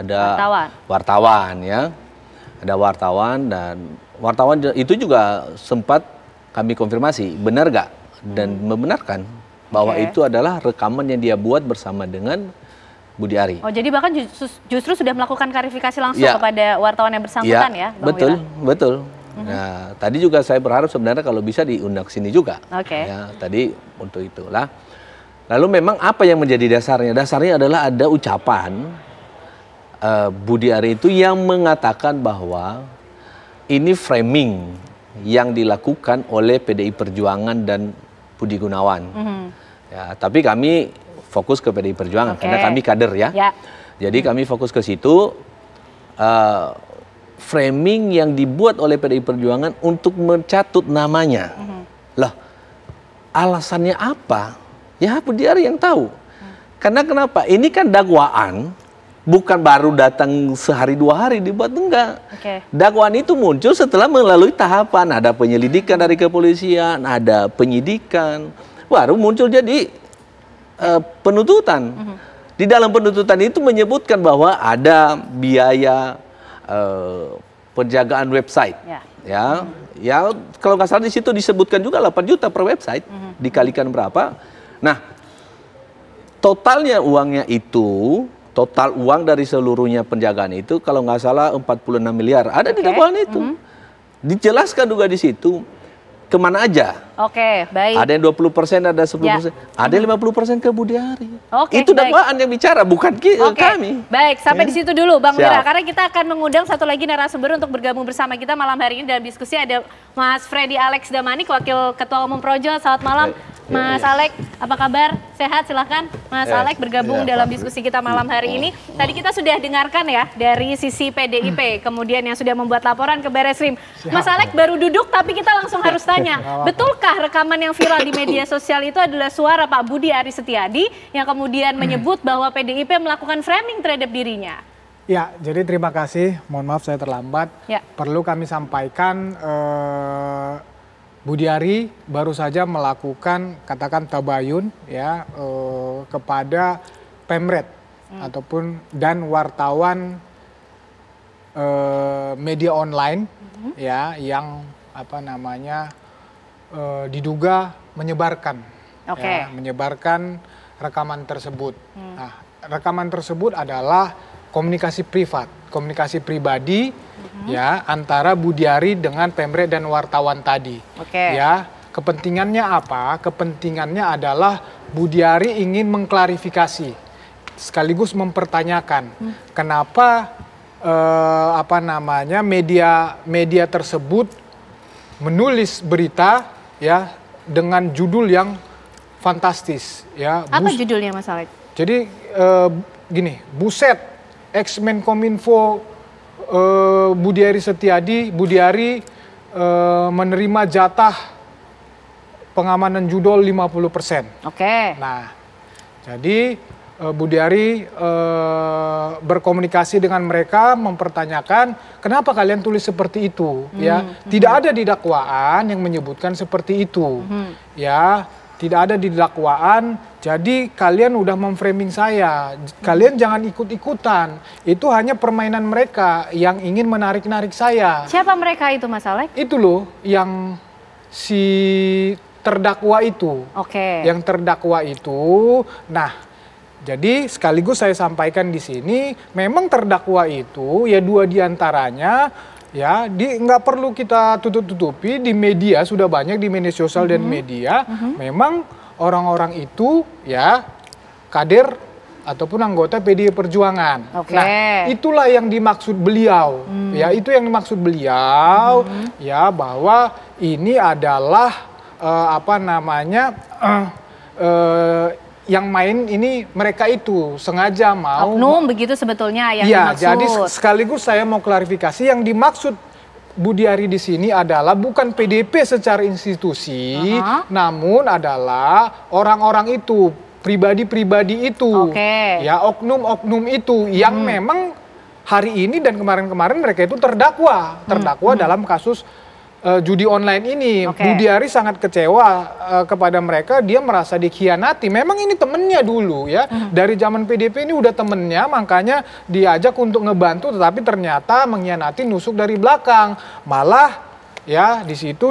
wartawan ya. Ada wartawan, dan wartawan itu juga sempat kami konfirmasi, benar gak? Dan membenarkan bahwa itu adalah rekaman yang dia buat bersama dengan Budi Ari. Oh, jadi bahkan justru sudah melakukan klarifikasi langsung kepada wartawan yang bersangkutan ya, Bang betul, Wira? Betul. Nah, tadi juga saya berharap sebenarnya kalau bisa diundang sini juga. Oke. Ya, tadi untuk itulah. Lalu memang apa yang menjadi dasarnya? Dasarnya adalah ada ucapan Budi Ari itu yang mengatakan bahwa ini framing yang dilakukan oleh PDI Perjuangan dan Budi Gunawan. Ya, tapi kami fokus ke PDI Perjuangan karena kami kader ya. Jadi kami fokus ke situ. Framing yang dibuat oleh PDI Perjuangan untuk mencatut namanya. Lah, alasannya apa? Ya Budi Ari yang tahu. Karena kenapa? Ini kan dakwaan. Bukan baru datang sehari 2 hari dibuat, enggak. Dakwaan itu muncul setelah melalui tahapan. Ada penyelidikan dari kepolisian, ada penyidikan. Baru muncul jadi penuntutan. Di dalam penuntutan itu menyebutkan bahwa ada biaya penjagaan website. Ya, kalau nggak salah di situ disebutkan juga 8 juta per website. Dikalikan berapa. Nah, totalnya uangnya itu... Total uang dari seluruhnya penjagaan itu kalau nggak salah 46 miliar. Ada di dakwaan itu. Dijelaskan juga di situ kemana aja. Oke, baik. Ada yang 20%, ada 10%. Ada yang 50% ke Budi Ari. Oke, itu dakwaan yang bicara, bukan kami. Baik, sampai di situ dulu Bang Siap. Wira. Karena kita akan mengundang satu lagi narasumber untuk bergabung bersama kita malam hari ini dalam diskusi. Ada Mas Freddy Alex Damanik, Wakil Ketua Umum Projo. Selamat malam. Mas Alex, apa kabar? Sehat? Silahkan Mas Alex bergabung dalam diskusi kita malam hari ini. Tadi kita sudah dengarkan ya dari sisi PDIP, kemudian yang sudah membuat laporan ke Barreskrim. Mas Alex baru duduk tapi kita langsung harus tanya, betulkah rekaman yang viral di media sosial itu adalah suara Pak Budi Ari Setiadi yang kemudian menyebut bahwa PDIP melakukan framing terhadap dirinya? Ya, jadi terima kasih. Mohon maaf saya terlambat. Perlu kami sampaikan Budi Ari baru saja melakukan katakan tabayun ya kepada Pemret ataupun dan wartawan media online ya yang apa namanya diduga menyebarkan menyebarkan rekaman tersebut. Nah, rekaman tersebut adalah komunikasi privat, komunikasi pribadi ya antara Budi Ari dengan Pemret dan wartawan tadi. Ya, kepentingannya apa? Kepentingannya adalah Budi Ari ingin mengklarifikasi sekaligus mempertanyakan kenapa apa namanya media tersebut menulis berita ya dengan judul yang fantastis ya. Apa judulnya Mas Alex? Jadi gini, buset, ex-Menkominfo Budi Ari Setiadi, Budi Ari menerima jatah pengamanan judul 50%. Nah, jadi Budi Ari berkomunikasi dengan mereka mempertanyakan kenapa kalian tulis seperti itu ya. Tidak ada di dakwaan yang menyebutkan seperti itu. Ya, tidak ada di dakwaan. Jadi kalian udah memframing saya. Kalian jangan ikut-ikutan. Itu hanya permainan mereka yang ingin menarik-narik saya. Siapa mereka itu Mas Alex? Itu loh yang si terdakwa itu. Yang terdakwa itu. Nah, jadi sekaligus saya sampaikan di sini, memang terdakwa itu ya 2 diantaranya ya nggak perlu kita tutup-tutupi, di media sudah banyak, di media sosial dan media memang orang-orang itu ya kader ataupun anggota PDI Perjuangan. Nah, itulah yang dimaksud beliau. Ya, itu yang dimaksud beliau ya, bahwa ini adalah apa namanya yang main ini mereka itu sengaja mau oknum begitu sebetulnya yang dimaksud. Jadi sekaligus saya mau klarifikasi yang dimaksud Budi Ari di sini adalah bukan PDIP secara institusi, namun adalah orang-orang itu, pribadi-pribadi itu, ya oknum-oknum itu yang memang hari ini dan kemarin-kemarin mereka itu terdakwa dalam kasus judi online ini. Budi Ari sangat kecewa kepada mereka, dia merasa dikhianati. Memang ini temennya dulu ya, dari zaman PDIP ini udah temennya, makanya diajak untuk ngebantu, tetapi ternyata mengkhianati, nusuk dari belakang. Malah ya di situ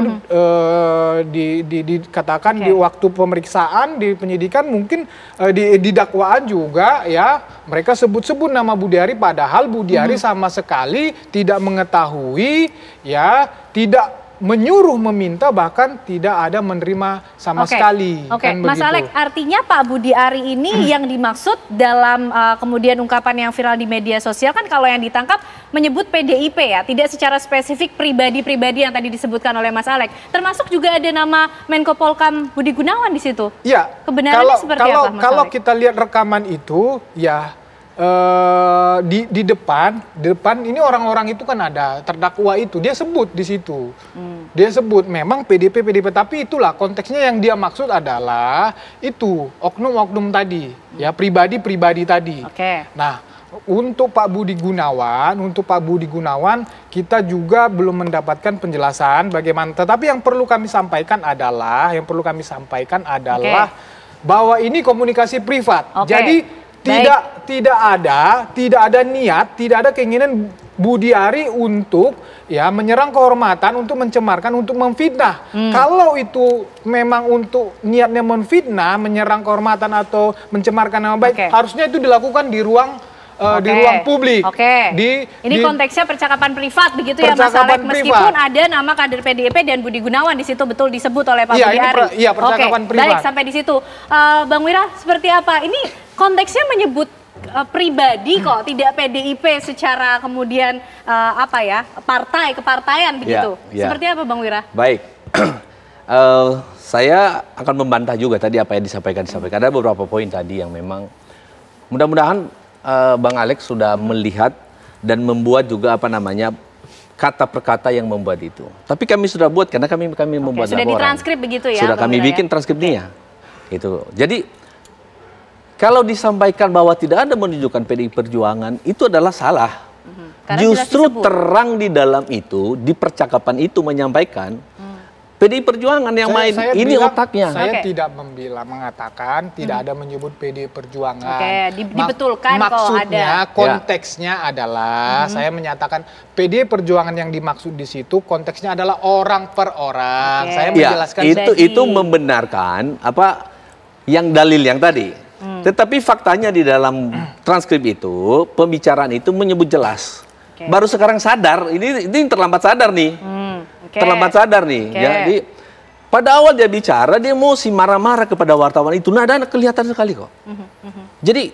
dikatakan di waktu pemeriksaan, di penyidikan, mungkin di dakwaan juga ya, mereka sebut-sebut nama Budi Ari, padahal Budi Ari sama sekali tidak mengetahui ya, tidak menyuruh, meminta, bahkan tidak ada menerima sama sekali. Kan Mas begitu. Alex, artinya Pak Budi Ari ini yang dimaksud dalam kemudian ungkapan yang viral di media sosial kan, kalau yang ditangkap menyebut PDIP ya, tidak secara spesifik pribadi-pribadi yang tadi disebutkan oleh Mas Alex. Termasuk juga ada nama Menko Polkam Budi Gunawan di situ. Iya. Kebenarannya seperti apa, Mas Kalau Alex? kita lihat rekaman itu ya, di depan ini orang-orang itu kan ada terdakwa itu, dia sebut di situ, dia sebut memang PDIP, tapi itulah konteksnya yang dia maksud adalah itu oknum-oknum tadi ya, pribadi-pribadi tadi. Nah, untuk Pak Budi Gunawan kita juga belum mendapatkan penjelasan bagaimana, tetapi yang perlu kami sampaikan adalah bahwa ini komunikasi privat. Jadi tidak ada niat, tidak ada keinginan Budi Ari untuk ya menyerang kehormatan, untuk mencemarkan, untuk memfitnah. Kalau itu memang untuk niatnya memfitnah, menyerang kehormatan atau mencemarkan nama baik, harusnya itu dilakukan di ruang publik. Ini konteksnya percakapan privat begitu ya, Mas Alex, meskipun ada nama kader PDIP dan Budi Gunawan di situ betul disebut oleh Pak Budi Ari. Iya, percakapan privat. Baik, sampai di situ. Bang Wira, seperti apa? Ini konteksnya menyebut pribadi kok, tidak PDIP secara kemudian kepartaian begitu. Seperti apa, Bang Wira? Baik. Saya akan membantah juga tadi apa yang disampaikan. Ada beberapa poin tadi yang memang mudah-mudahan Bang Alex sudah melihat dan membuat juga kata per kata yang membuat itu. Tapi kami sudah buat karena kami membuat laporan. Sudah ditranskrip begitu ya? Sudah Bang kami Wira, bikin transkripnya. Itu. Jadi kalau disampaikan bahwa tidak ada menunjukkan PDI Perjuangan, itu adalah salah. Justru terang di dalam itu, di percakapan itu menyampaikan PDI Perjuangan yang otaknya. Saya tidak mengatakan tidak ada menyebut PDI Perjuangan. Dibetulkan maksudnya, konteksnya adalah saya menyatakan PDI Perjuangan yang dimaksud di situ konteksnya adalah orang per orang. Saya menjelaskan itu membenarkan yang dalil yang tadi. Tetapi faktanya di dalam transkrip itu, pembicaraan itu menyebut jelas. Baru sekarang sadar, ini terlambat sadar nih. Terlambat sadar nih. Jadi pada awal dia bicara, dia emosi, marah-marah kepada wartawan itu. Nah, ada kelihatan sekali kok. Jadi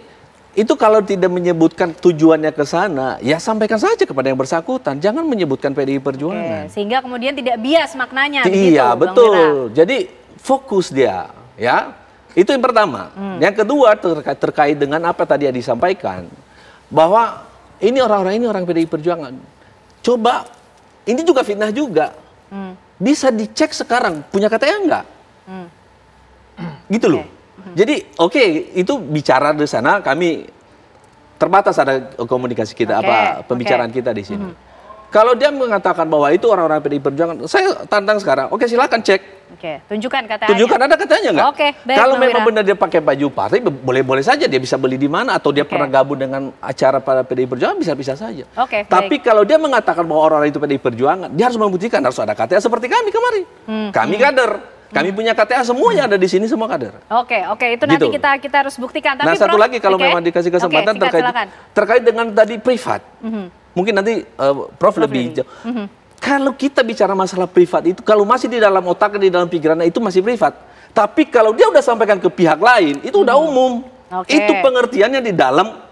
itu kalau tidak menyebutkan tujuannya ke sana, ya sampaikan saja kepada yang bersangkutan. Jangan menyebutkan PDI Perjuangan. Sehingga kemudian tidak bias maknanya. Iya, betul. Jadi fokus dia, ya. Itu yang pertama. Yang kedua terkait dengan apa tadi yang disampaikan, bahwa ini orang PDI Perjuangan. Coba, ini juga fitnah juga. Bisa dicek sekarang, punya KTA enggak? Gitu loh. Jadi itu bicara di sana, kami terbatas ada komunikasi kita, pembicaraan kita di sini. Kalau dia mengatakan bahwa itu orang-orang PDI Perjuangan, saya tantang sekarang. Silakan cek. Tunjukkan katanya. Tunjukkan ada katanya nggak? Baik, kalau memang benar dia pakai baju partai, boleh-boleh saja dia bisa beli di mana, atau dia pernah gabung dengan acara pada PDI Perjuangan, bisa-bisa saja. Tapi kalau dia mengatakan bahwa orang-orang itu PDI Perjuangan, dia harus membuktikan, harus ada KTA seperti kami kemarin. Kami kader. Kami punya KTA, semua yang ada di sini semua kader. Itu nanti kita harus buktikan. Tapi satu lagi kalau memang dikasih kesempatan terkait dengan tadi privat. Mungkin nanti Prof lebih jauh. Kalau kita bicara masalah privat itu, kalau masih di dalam otaknya, di dalam pikirannya, itu masih privat. Tapi kalau dia udah sampaikan ke pihak lain, itu udah umum. Itu pengertiannya di dalam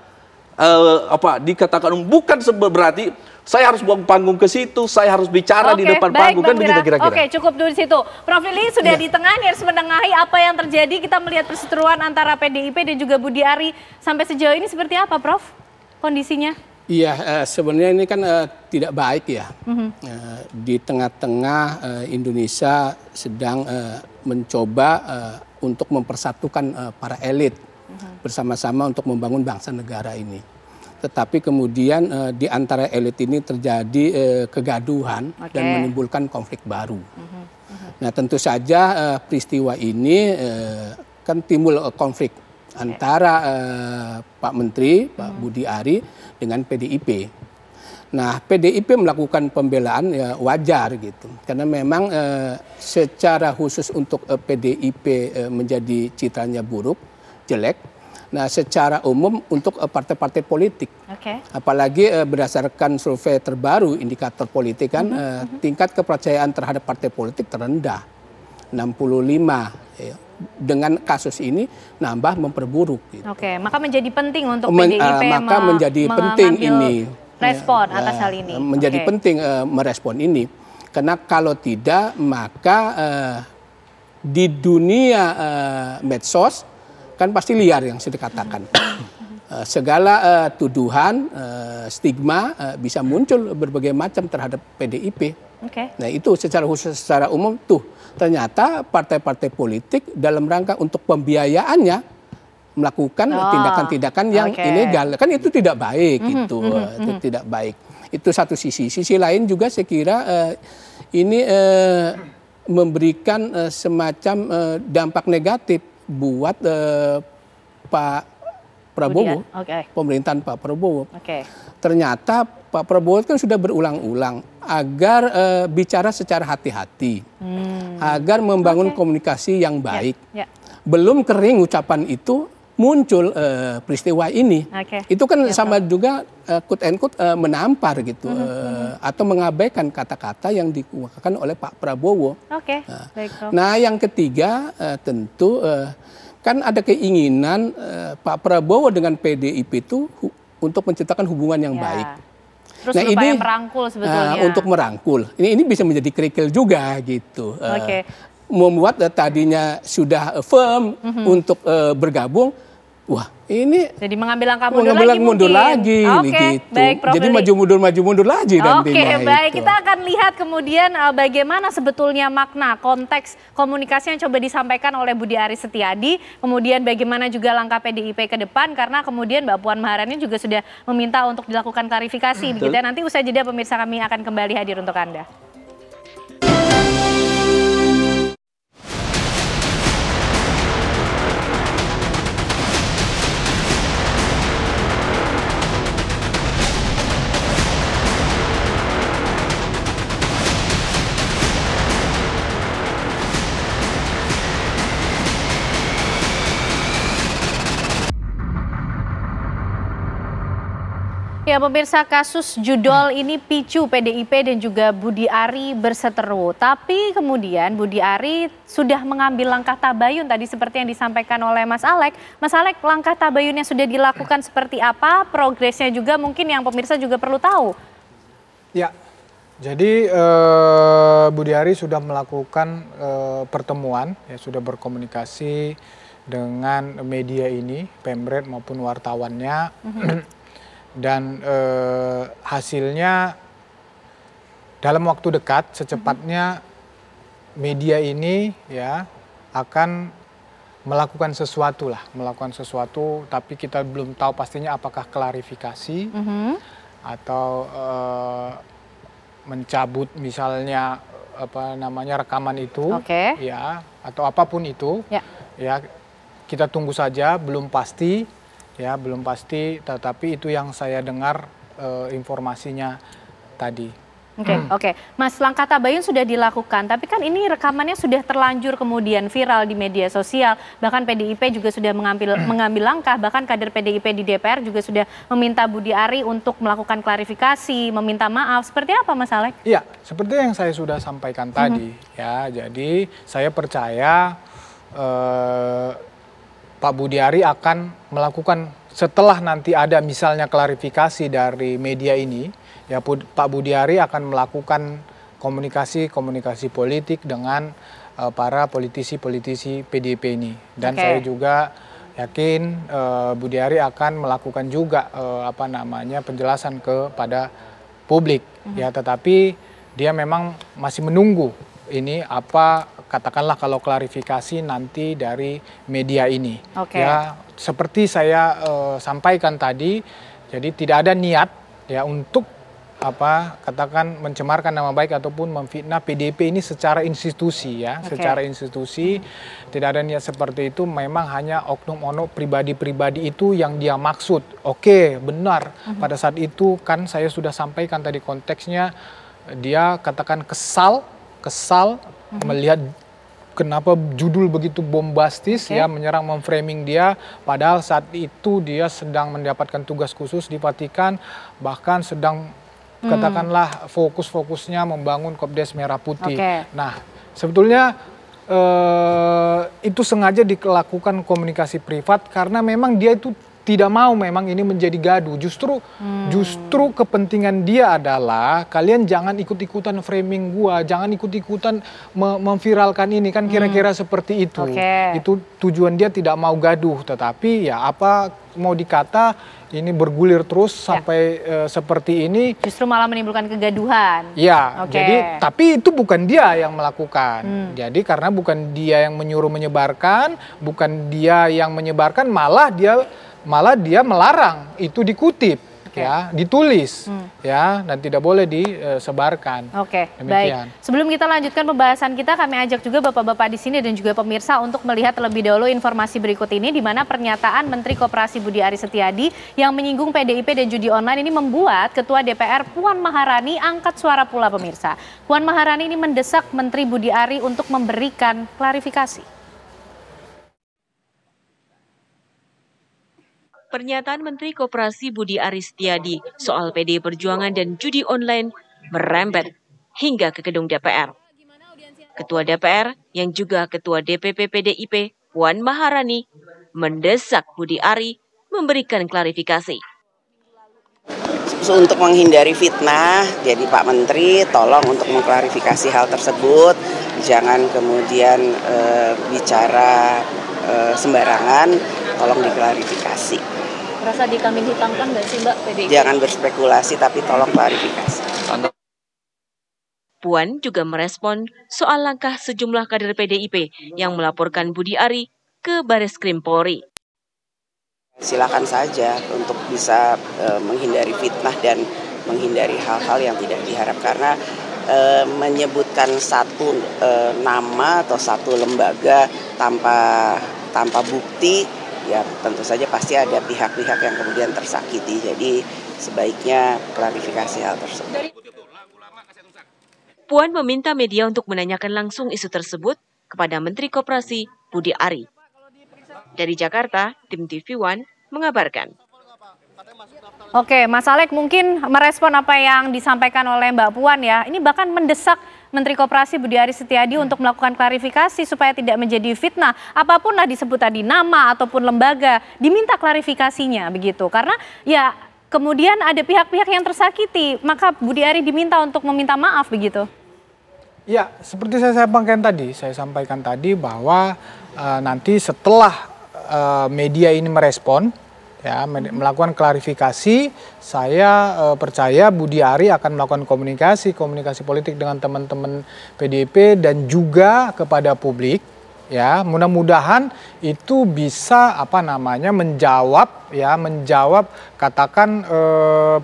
dikatakan umum. Bukan berarti saya harus buang panggung ke situ, saya harus bicara di depan panggung, kan begitu kira-kira. Cukup dulu di situ. Prof Lili sudah di tengah nih, harus menengahi apa yang terjadi. Kita melihat perseteruan antara PDIP dan juga Budi Ari sampai sejauh ini seperti apa, Prof? Kondisinya? Iya, sebenarnya ini kan tidak baik ya. Di tengah-tengah Indonesia sedang mencoba untuk mempersatukan para elit bersama-sama untuk membangun bangsa negara ini. Tetapi kemudian di antara elit ini terjadi kegaduhan dan menimbulkan konflik baru. Nah, tentu saja peristiwa ini kan timbul konflik antara Pak Menteri, Pak Budi Ari dengan PDIP. Nah, PDIP melakukan pembelaan ya wajar gitu. Karena memang secara khusus untuk PDIP menjadi citranya buruk, jelek. Nah, secara umum untuk partai-partai politik. Apalagi berdasarkan survei terbaru indikator politik kan tingkat kepercayaan terhadap partai politik terendah. 65 ya. Dengan kasus ini nambah memperburuk. Gitu. Maka menjadi penting untuk PDIP maka menjadi penting ini respon atas hal ini. Menjadi penting merespon ini, karena kalau tidak maka di dunia medsos kan pasti liar yang sudah dikatakan. Segala tuduhan, stigma bisa muncul berbagai macam terhadap PDIP. Nah itu secara khusus, secara umum tuh ternyata partai-partai politik dalam rangka untuk pembiayaannya melakukan tindakan-tindakan yang ilegal. Kan itu tidak baik, itu tidak baik. Itu satu sisi. Sisi lain juga saya kira ini memberikan semacam dampak negatif buat Pak Prabowo, pemerintahan Pak Prabowo. Ternyata Pak Prabowo kan sudah berulang-ulang agar bicara secara hati-hati, agar membangun komunikasi yang baik. Belum kering ucapan itu muncul peristiwa ini. Itu kan sama juga quote and quote menampar gitu, atau mengabaikan kata-kata yang dikemukakan oleh Pak Prabowo. Nah, yang ketiga tentu kan ada keinginan Pak Prabowo dengan PDIP itu untuk menciptakan hubungan yang baik. Terus nah, ini merangkul sebetulnya. Untuk merangkul. Ini bisa menjadi kerikil juga gitu. Membuat tadinya sudah firm untuk bergabung. Wah, ini jadi mengambil langkah mundur lagi gitu. Baik, Prof. Jadi maju mundur lagi nantinya. Baik, kita akan lihat kemudian bagaimana sebetulnya makna konteks komunikasi yang coba disampaikan oleh Budi Aris Setiadi, kemudian bagaimana juga langkah PDIP ke depan, karena kemudian Mbak Puan Maharani juga sudah meminta untuk dilakukan klarifikasi. Begitu ya. Nanti usai jeda pemirsa kami akan kembali hadir untuk Anda. Ya pemirsa, kasus judol ini picu PDIP dan juga Budi Ari berseteru. Tapi kemudian Budi Ari sudah mengambil langkah tabayun tadi seperti yang disampaikan oleh Mas Alek. Mas Alek, langkah tabayun yang sudah dilakukan seperti apa? Progresnya juga mungkin yang pemirsa juga perlu tahu. Ya, jadi Budi Ari sudah melakukan pertemuan, ya sudah berkomunikasi dengan media ini, Pemret maupun wartawannya. Dan hasilnya dalam waktu dekat secepatnya media ini ya akan melakukan sesuatu tapi kita belum tahu pastinya apakah klarifikasi atau mencabut misalnya rekaman itu ya atau apapun itu ya kita tunggu saja, belum pasti. Ya, belum pasti, tetapi itu yang saya dengar informasinya tadi. Oke. Mas, langkah tabayun sudah dilakukan, tapi kan ini rekamannya sudah terlanjur kemudian viral di media sosial. Bahkan PDIP juga sudah mengambil langkah, bahkan kader PDIP di DPR juga sudah meminta Budi Ari untuk melakukan klarifikasi, meminta maaf. Seperti apa, Mas Alek? Iya, seperti yang saya sudah sampaikan tadi. Ya, jadi saya percaya Pak Budi Ari akan melakukan setelah nanti ada misalnya klarifikasi dari media ini, ya Pak Budi Ari akan melakukan komunikasi politik dengan para politisi PDIP ini. Dan saya juga yakin Budi Ari akan melakukan juga penjelasan kepada publik ya, tetapi dia memang masih menunggu ini katakanlah kalau klarifikasi nanti dari media ini. Ya, seperti saya sampaikan tadi, jadi tidak ada niat ya untuk katakan mencemarkan nama baik ataupun memfitnah PDIP ini secara institusi ya, secara institusi tidak ada niat seperti itu, memang hanya oknum-oknum pribadi-pribadi itu yang dia maksud. Benar, pada saat itu kan saya sudah sampaikan tadi konteksnya, dia katakan kesal melihat kenapa judul begitu bombastis ya, menyerang, memframing dia, padahal saat itu dia sedang mendapatkan tugas khusus di Vatikan, bahkan sedang katakanlah fokus-fokusnya membangun Kopdes Merah Putih. Nah, sebetulnya itu sengaja dilakukan komunikasi privat karena memang dia itu tidak mau memang ini menjadi gaduh. Justru kepentingan dia adalah kalian jangan ikut-ikutan framing gua, jangan ikut-ikutan memviralkan ini, kan kira-kira seperti itu. Itu tujuan dia, tidak mau gaduh, tetapi ya mau dikata ini bergulir terus sampai seperti ini. Justru malah menimbulkan kegaduhan. Ya, jadi tapi itu bukan dia yang melakukan. Jadi karena bukan dia yang menyuruh menyebarkan, bukan dia yang menyebarkan, malah dia melarang itu dikutip. Ya, ditulis ya, dan tidak boleh disebarkan. Baik. Sebelum kita lanjutkan pembahasan kita, kami ajak juga Bapak-bapak di sini dan juga pemirsa untuk melihat terlebih dahulu informasi berikut ini, di mana pernyataan Menteri Koperasi Budi Ari Setiadi yang menyinggung PDIP dan judi online ini membuat Ketua DPR Puan Maharani angkat suara pula, pemirsa. Puan Maharani ini mendesak Menteri Budi Ari untuk memberikan klarifikasi. Pernyataan Menteri Koperasi Budi Ari Setiadi soal PDI Perjuangan dan judi online merembet hingga ke gedung DPR. Ketua DPR yang juga Ketua DPP PDIP Puan Maharani mendesak Budi Ari memberikan klarifikasi. Untuk menghindari fitnah, jadi Pak Menteri tolong untuk mengklarifikasi hal tersebut, jangan kemudian bicara sembarangan, tolong diklarifikasi. Merasa dikambing hitamkan nggak sih Mbak PDIP? Jangan berspekulasi tapi tolong klarifikasi. Puan juga merespon soal langkah sejumlah kader PDIP yang melaporkan Budi Ari ke Bareskrim Polri. Silakan saja untuk bisa menghindari fitnah dan menghindari hal-hal yang tidak diharap, karena menyebutkan satu nama atau satu lembaga tanpa bukti, ya tentu saja pasti ada pihak-pihak yang kemudian tersakiti. Jadi sebaiknya klarifikasi hal tersebut. Puan meminta media untuk menanyakan langsung isu tersebut kepada Menteri Koperasi Budi Ari. Dari Jakarta, tim TV One mengabarkan. Oke, Mas Alek mungkin merespon apa yang disampaikan oleh Mbak Puan ya. Ini bahkan mendesak Menteri Koperasi Budi Ari Setiadi untuk melakukan klarifikasi supaya tidak menjadi fitnah. Apapun lah disebut tadi, nama ataupun lembaga, diminta klarifikasinya begitu. Karena ya kemudian ada pihak-pihak yang tersakiti, maka Budi Ari diminta untuk meminta maaf begitu. Ya, seperti saya sampaikan tadi bahwa nanti setelah media ini merespon, ya, melakukan klarifikasi, saya percaya Budi Ari akan melakukan komunikasi politik dengan teman-teman PDIP dan juga kepada publik, ya. Mudah-mudahan itu bisa menjawab katakan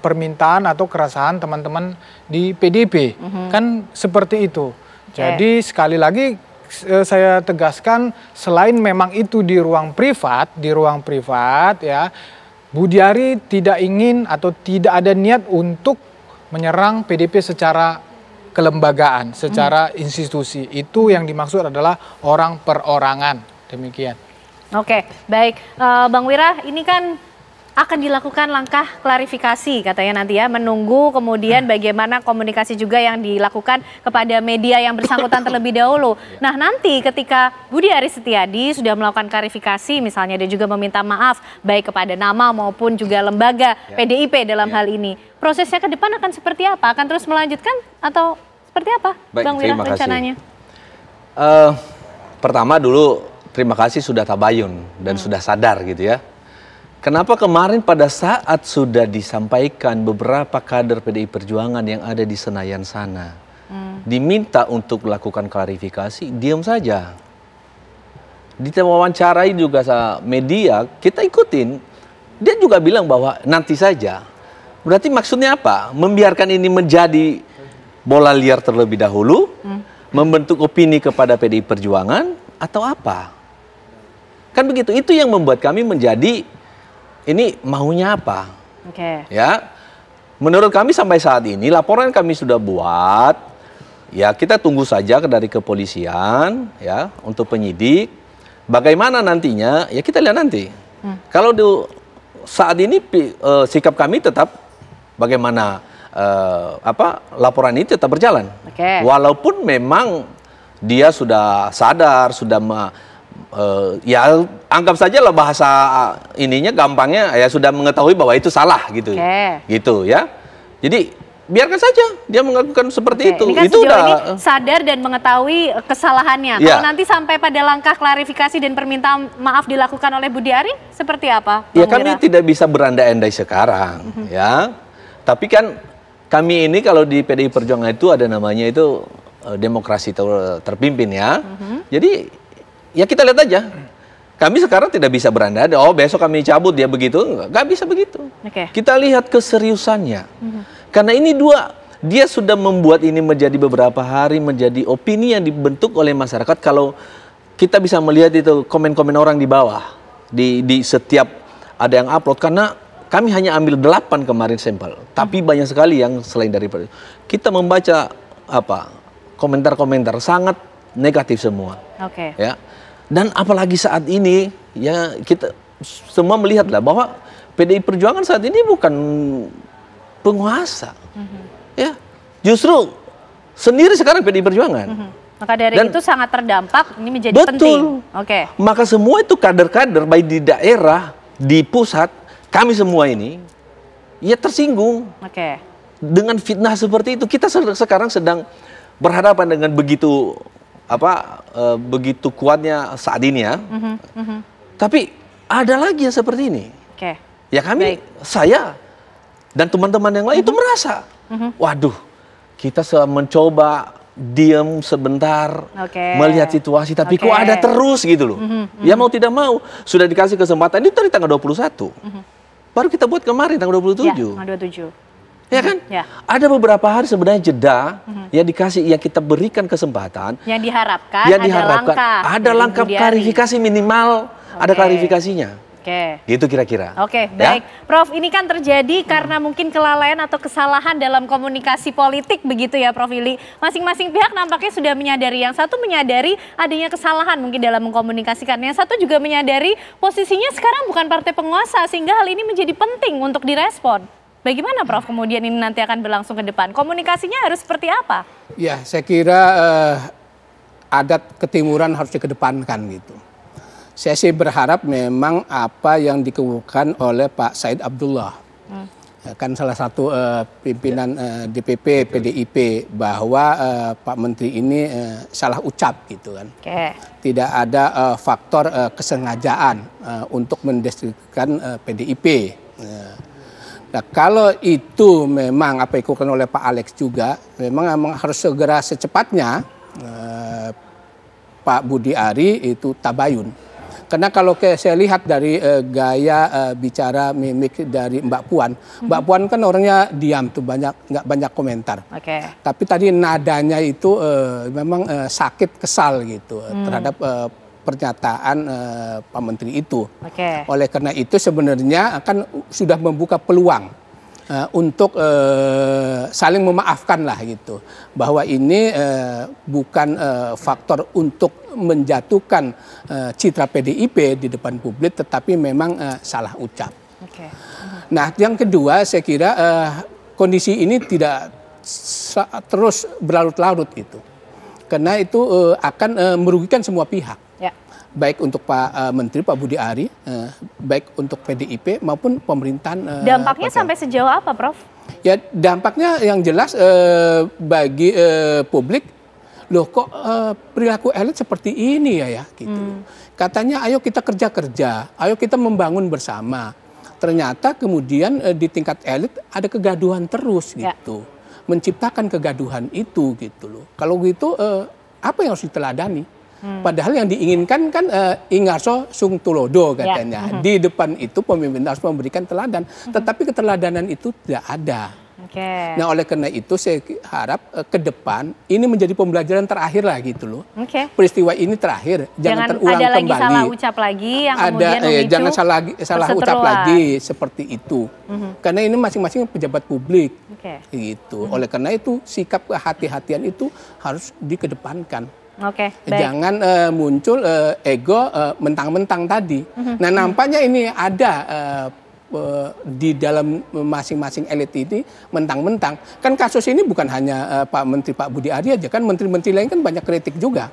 permintaan atau keresahan teman-teman di PDIP. Kan seperti itu. Jadi sekali lagi saya tegaskan, selain memang itu di ruang privat ya, Budi Ari tidak ingin atau tidak ada niat untuk menyerang PDIP secara kelembagaan, secara institusi. Itu yang dimaksud adalah orang perorangan. Demikian. Oke, baik. Bang Wira, ini kan akan dilakukan langkah klarifikasi katanya nanti ya, menunggu kemudian bagaimana komunikasi juga yang dilakukan kepada media yang bersangkutan terlebih dahulu. Nah, nanti ketika Budi Ari Setiadi sudah melakukan klarifikasi misalnya dan juga meminta maaf baik kepada nama maupun juga lembaga PDIP dalam hal ini, prosesnya ke depan akan seperti apa? Akan terus melanjutkan atau seperti apa? Baik, Bang Wira, rencananya? Pertama dulu terima kasih sudah tabayun dan sudah sadar gitu ya. Kenapa kemarin pada saat sudah disampaikan beberapa kader PDI Perjuangan yang ada di Senayan sana, diminta untuk melakukan klarifikasi, diam saja. Diwawancarai juga media, kita ikutin. Dia juga bilang bahwa nanti saja. Berarti maksudnya apa? Membiarkan ini menjadi bola liar terlebih dahulu, membentuk opini kepada PDI Perjuangan, atau apa? Kan begitu. Itu yang membuat kami menjadi, ini maunya apa? Ya, menurut kami sampai saat ini, laporan kami sudah buat, ya kita tunggu saja dari kepolisian, ya, untuk penyidik. Bagaimana nantinya, ya kita lihat nanti. Kalau saat ini sikap kami tetap bagaimana laporan ini tetap berjalan. Walaupun memang dia sudah sadar, sudah ya anggap saja lah bahasa ininya gampangnya ya sudah mengetahui bahwa itu salah gitu. Gitu ya. Jadi biarkan saja dia melakukan seperti itu. Ini kan itu udah ini sadar dan mengetahui kesalahannya. Kalau nanti sampai pada langkah klarifikasi dan permintaan maaf dilakukan oleh Budi Ari, seperti apa? Ya kami tidak bisa berandai-andai sekarang, ya. Tapi kan kami ini kalau di PDI Perjuangan itu ada namanya itu demokrasi terpimpin ya. Jadi ya kita lihat aja. Kami sekarang tidak bisa berandai-andai. Oh besok kami cabut dia begitu, nggak bisa begitu. Kita lihat keseriusannya. Karena ini dia sudah membuat ini menjadi beberapa hari, menjadi opini yang dibentuk oleh masyarakat. Kalau kita bisa melihat itu komen-komen orang di bawah, di setiap ada yang upload. Karena kami hanya ambil 8 kemarin sampel, tapi banyak sekali yang selain dari kita membaca komentar-komentar sangat negatif semua. Ya. Dan apalagi saat ini, ya kita semua melihatlah bahwa PDI Perjuangan saat ini bukan penguasa, ya justru sendiri sekarang PDI Perjuangan. Maka dari itu sangat terdampak, ini menjadi penting. Maka semua itu kader-kader baik di daerah, di pusat, kami semua ini ya tersinggung dengan fitnah seperti itu. Kita sekarang sedang berhadapan dengan begitu begitu kuatnya saat ini ya. Tapi ada lagi yang seperti ini. Ya kami, saya dan teman-teman yang lain itu merasa, waduh, kita mencoba diam sebentar, melihat situasi, tapi kok ada terus gitu loh. Ya mau tidak mau, sudah dikasih kesempatan, itu dari tanggal 21. Baru kita buat kemarin, tanggal 27. Ya, tanggal 27. Ya kan? Ada beberapa hari sebenarnya jeda, ya dikasih, yang kita berikan kesempatan. Yang diharapkan, ada langkah klarifikasi minimal, ada klarifikasinya. Gitu kira-kira. Baik. Prof, ini kan terjadi karena mungkin kelalaian atau kesalahan dalam komunikasi politik begitu ya Prof Willy. Masing-masing pihak nampaknya sudah menyadari. Yang satu menyadari adanya kesalahan mungkin dalam mengkomunikasikan. Yang satu juga menyadari posisinya sekarang bukan partai penguasa sehingga hal ini menjadi penting untuk direspon. Bagaimana Prof kemudian ini nanti akan berlangsung ke depan? Komunikasinya harus seperti apa? Ya, saya kira adat ketimuran harus dikedepankan gitu. Saya sih berharap memang apa yang dikemukakan oleh Pak Said Abdullah, kan salah satu pimpinan DPP PDIP, bahwa Pak Menteri ini salah ucap gitu kan. Tidak ada faktor kesengajaan untuk mendestrukkan PDIP. Nah, kalau itu memang apa yang dikatakan oleh Pak Alex juga, memang harus segera secepatnya Pak Budi Ari itu tabayun. Karena kalau saya lihat dari gaya bicara mimik dari Mbak Puan, Mbak Puan kan orangnya diam tuh, nggak banyak komentar. Tapi tadi nadanya itu memang sakit kesal gitu terhadap pernyataan Pak Menteri itu. Oleh karena itu sebenarnya akan sudah membuka peluang untuk saling memaafkan lah gitu, bahwa ini bukan faktor untuk menjatuhkan citra PDIP di depan publik, tetapi memang salah ucap. Nah, yang kedua saya kira kondisi ini tidak terus berlarut-larut gitu, karena itu akan merugikan semua pihak. Baik untuk Pak Menteri, Pak Budi Ari, baik untuk PDIP maupun pemerintahan. Dampaknya sampai sejauh apa, Prof? Ya, dampaknya yang jelas bagi publik, loh kok perilaku elit seperti ini ya gitu. katanya ayo kita kerja-kerja, ayo kita membangun bersama. Ternyata kemudian di tingkat elit ada kegaduhan terus gitu. Menciptakan kegaduhan itu gitu loh. Kalau gitu apa yang harus diteladani? Padahal yang diinginkan kan Ingarso Sung Tulodo katanya. Di depan itu pemimpin harus memberikan teladan. Tetapi keteladanan itu tidak ada. Nah oleh karena itu saya harap ke depan ini menjadi pembelajaran terakhir lah gitu loh. Peristiwa ini terakhir, jangan terulang ada kembali. Lagi salah ucap lagi yang kemudian memicu jangan salah ucap lagi seperti itu. Karena ini masing-masing pejabat publik. Gitu. Oleh karena itu sikap kehati-hatian itu harus dikedepankan. Jangan muncul ego mentang-mentang tadi. Nah nampaknya ini ada di dalam masing-masing elit ini mentang-mentang. Kan kasus ini bukan hanya Pak Menteri Pak Budi Ari aja, kan menteri-menteri lain kan banyak kritik juga.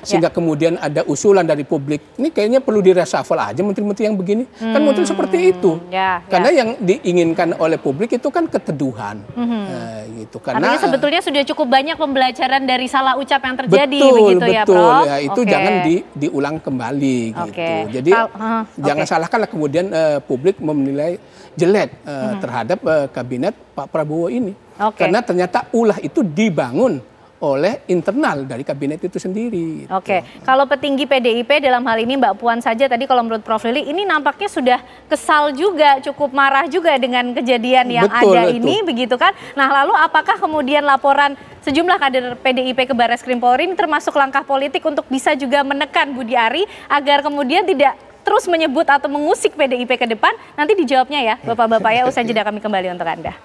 Sehingga kemudian ada usulan dari publik, ini kayaknya perlu di-reshuffle aja menteri-menteri yang begini. Kan muncul seperti itu. Karena yang diinginkan oleh publik itu kan keteduhan. Gitu. Karena sebetulnya sudah cukup banyak pembelajaran dari salah ucap yang terjadi begitu ya, Prof? Ya, itu jangan diulang kembali gitu. Jadi jangan salahkanlah kemudian publik menilai jelek terhadap kabinet Pak Prabowo ini. Karena ternyata ulah itu dibangun oleh internal dari kabinet itu sendiri. Kalau petinggi PDIP dalam hal ini Mbak Puan saja tadi kalau menurut Prof Lili ini nampaknya sudah kesal juga, cukup marah juga dengan kejadian yang ada ini begitu kan. Nah lalu apakah kemudian laporan sejumlah kader PDIP ke Barreskrim Polri ini termasuk langkah politik untuk bisa juga menekan Budi Ari agar kemudian tidak terus menyebut atau mengusik PDIP ke depan? Nanti dijawabnya ya Bapak-Bapak ya, usai jeda kami kembali untuk Anda.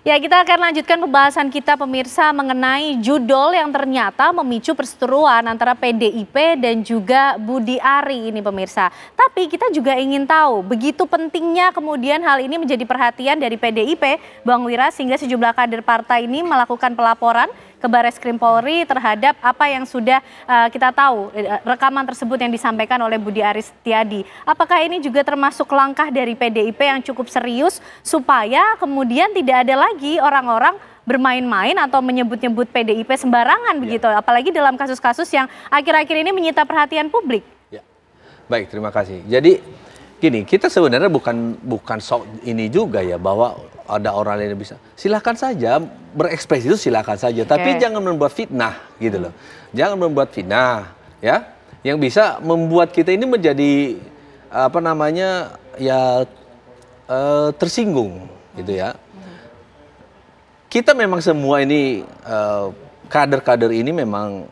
Ya, kita akan lanjutkan pembahasan kita pemirsa mengenai judul yang ternyata memicu perseteruan antara PDIP dan juga Budi Ari ini pemirsa. Tapi kita juga ingin tahu begitu pentingnya kemudian hal ini menjadi perhatian dari PDIP, Bang Wira, sehingga sejumlah kader partai ini melakukan pelaporan ke Barreskrim Polri terhadap apa yang sudah kita tahu rekaman tersebut yang disampaikan oleh Budi Ari Setiadi. Apakah ini juga termasuk langkah dari PDIP yang cukup serius supaya kemudian tidak ada lagi orang-orang bermain-main atau menyebut-nyebut PDIP sembarangan begitu, apalagi dalam kasus-kasus yang akhir-akhir ini menyita perhatian publik? Baik, terima kasih. Jadi gini, kita sebenarnya bukan sok ini juga ya bahwa ada orang lain yang bisa. Silakan saja berekspresi itu silakan saja, tapi jangan membuat fitnah gitu loh. Jangan membuat fitnah ya yang bisa membuat kita ini menjadi apa namanya ya tersinggung gitu ya. Kita memang semua ini kader-kader ini memang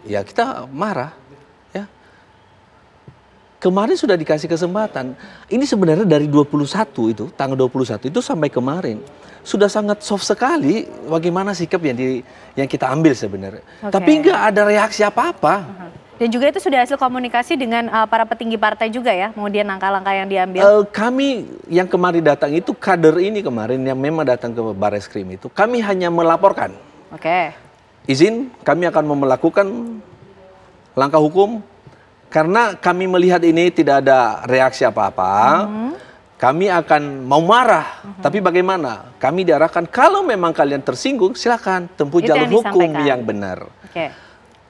ya kita marah. Kemarin sudah dikasih kesempatan. Ini sebenarnya dari 21 itu, tanggal 21 itu sampai kemarin. Sudah sangat soft sekali bagaimana sikap yang kita ambil sebenarnya. Tapi nggak ada reaksi apa-apa. Dan juga itu sudah hasil komunikasi dengan para petinggi partai juga ya, kemudian langkah-langkah yang diambil. Kami yang kemarin datang itu, kader ini kemarin yang memang datang ke Barreskrim itu, kami hanya melaporkan. Izin, kami akan melakukan langkah hukum. Karena kami melihat ini tidak ada reaksi apa-apa, kami akan mau marah. Tapi bagaimana? Kami diarahkan kalau memang kalian tersinggung, silakan tempuh jalur hukum yang benar.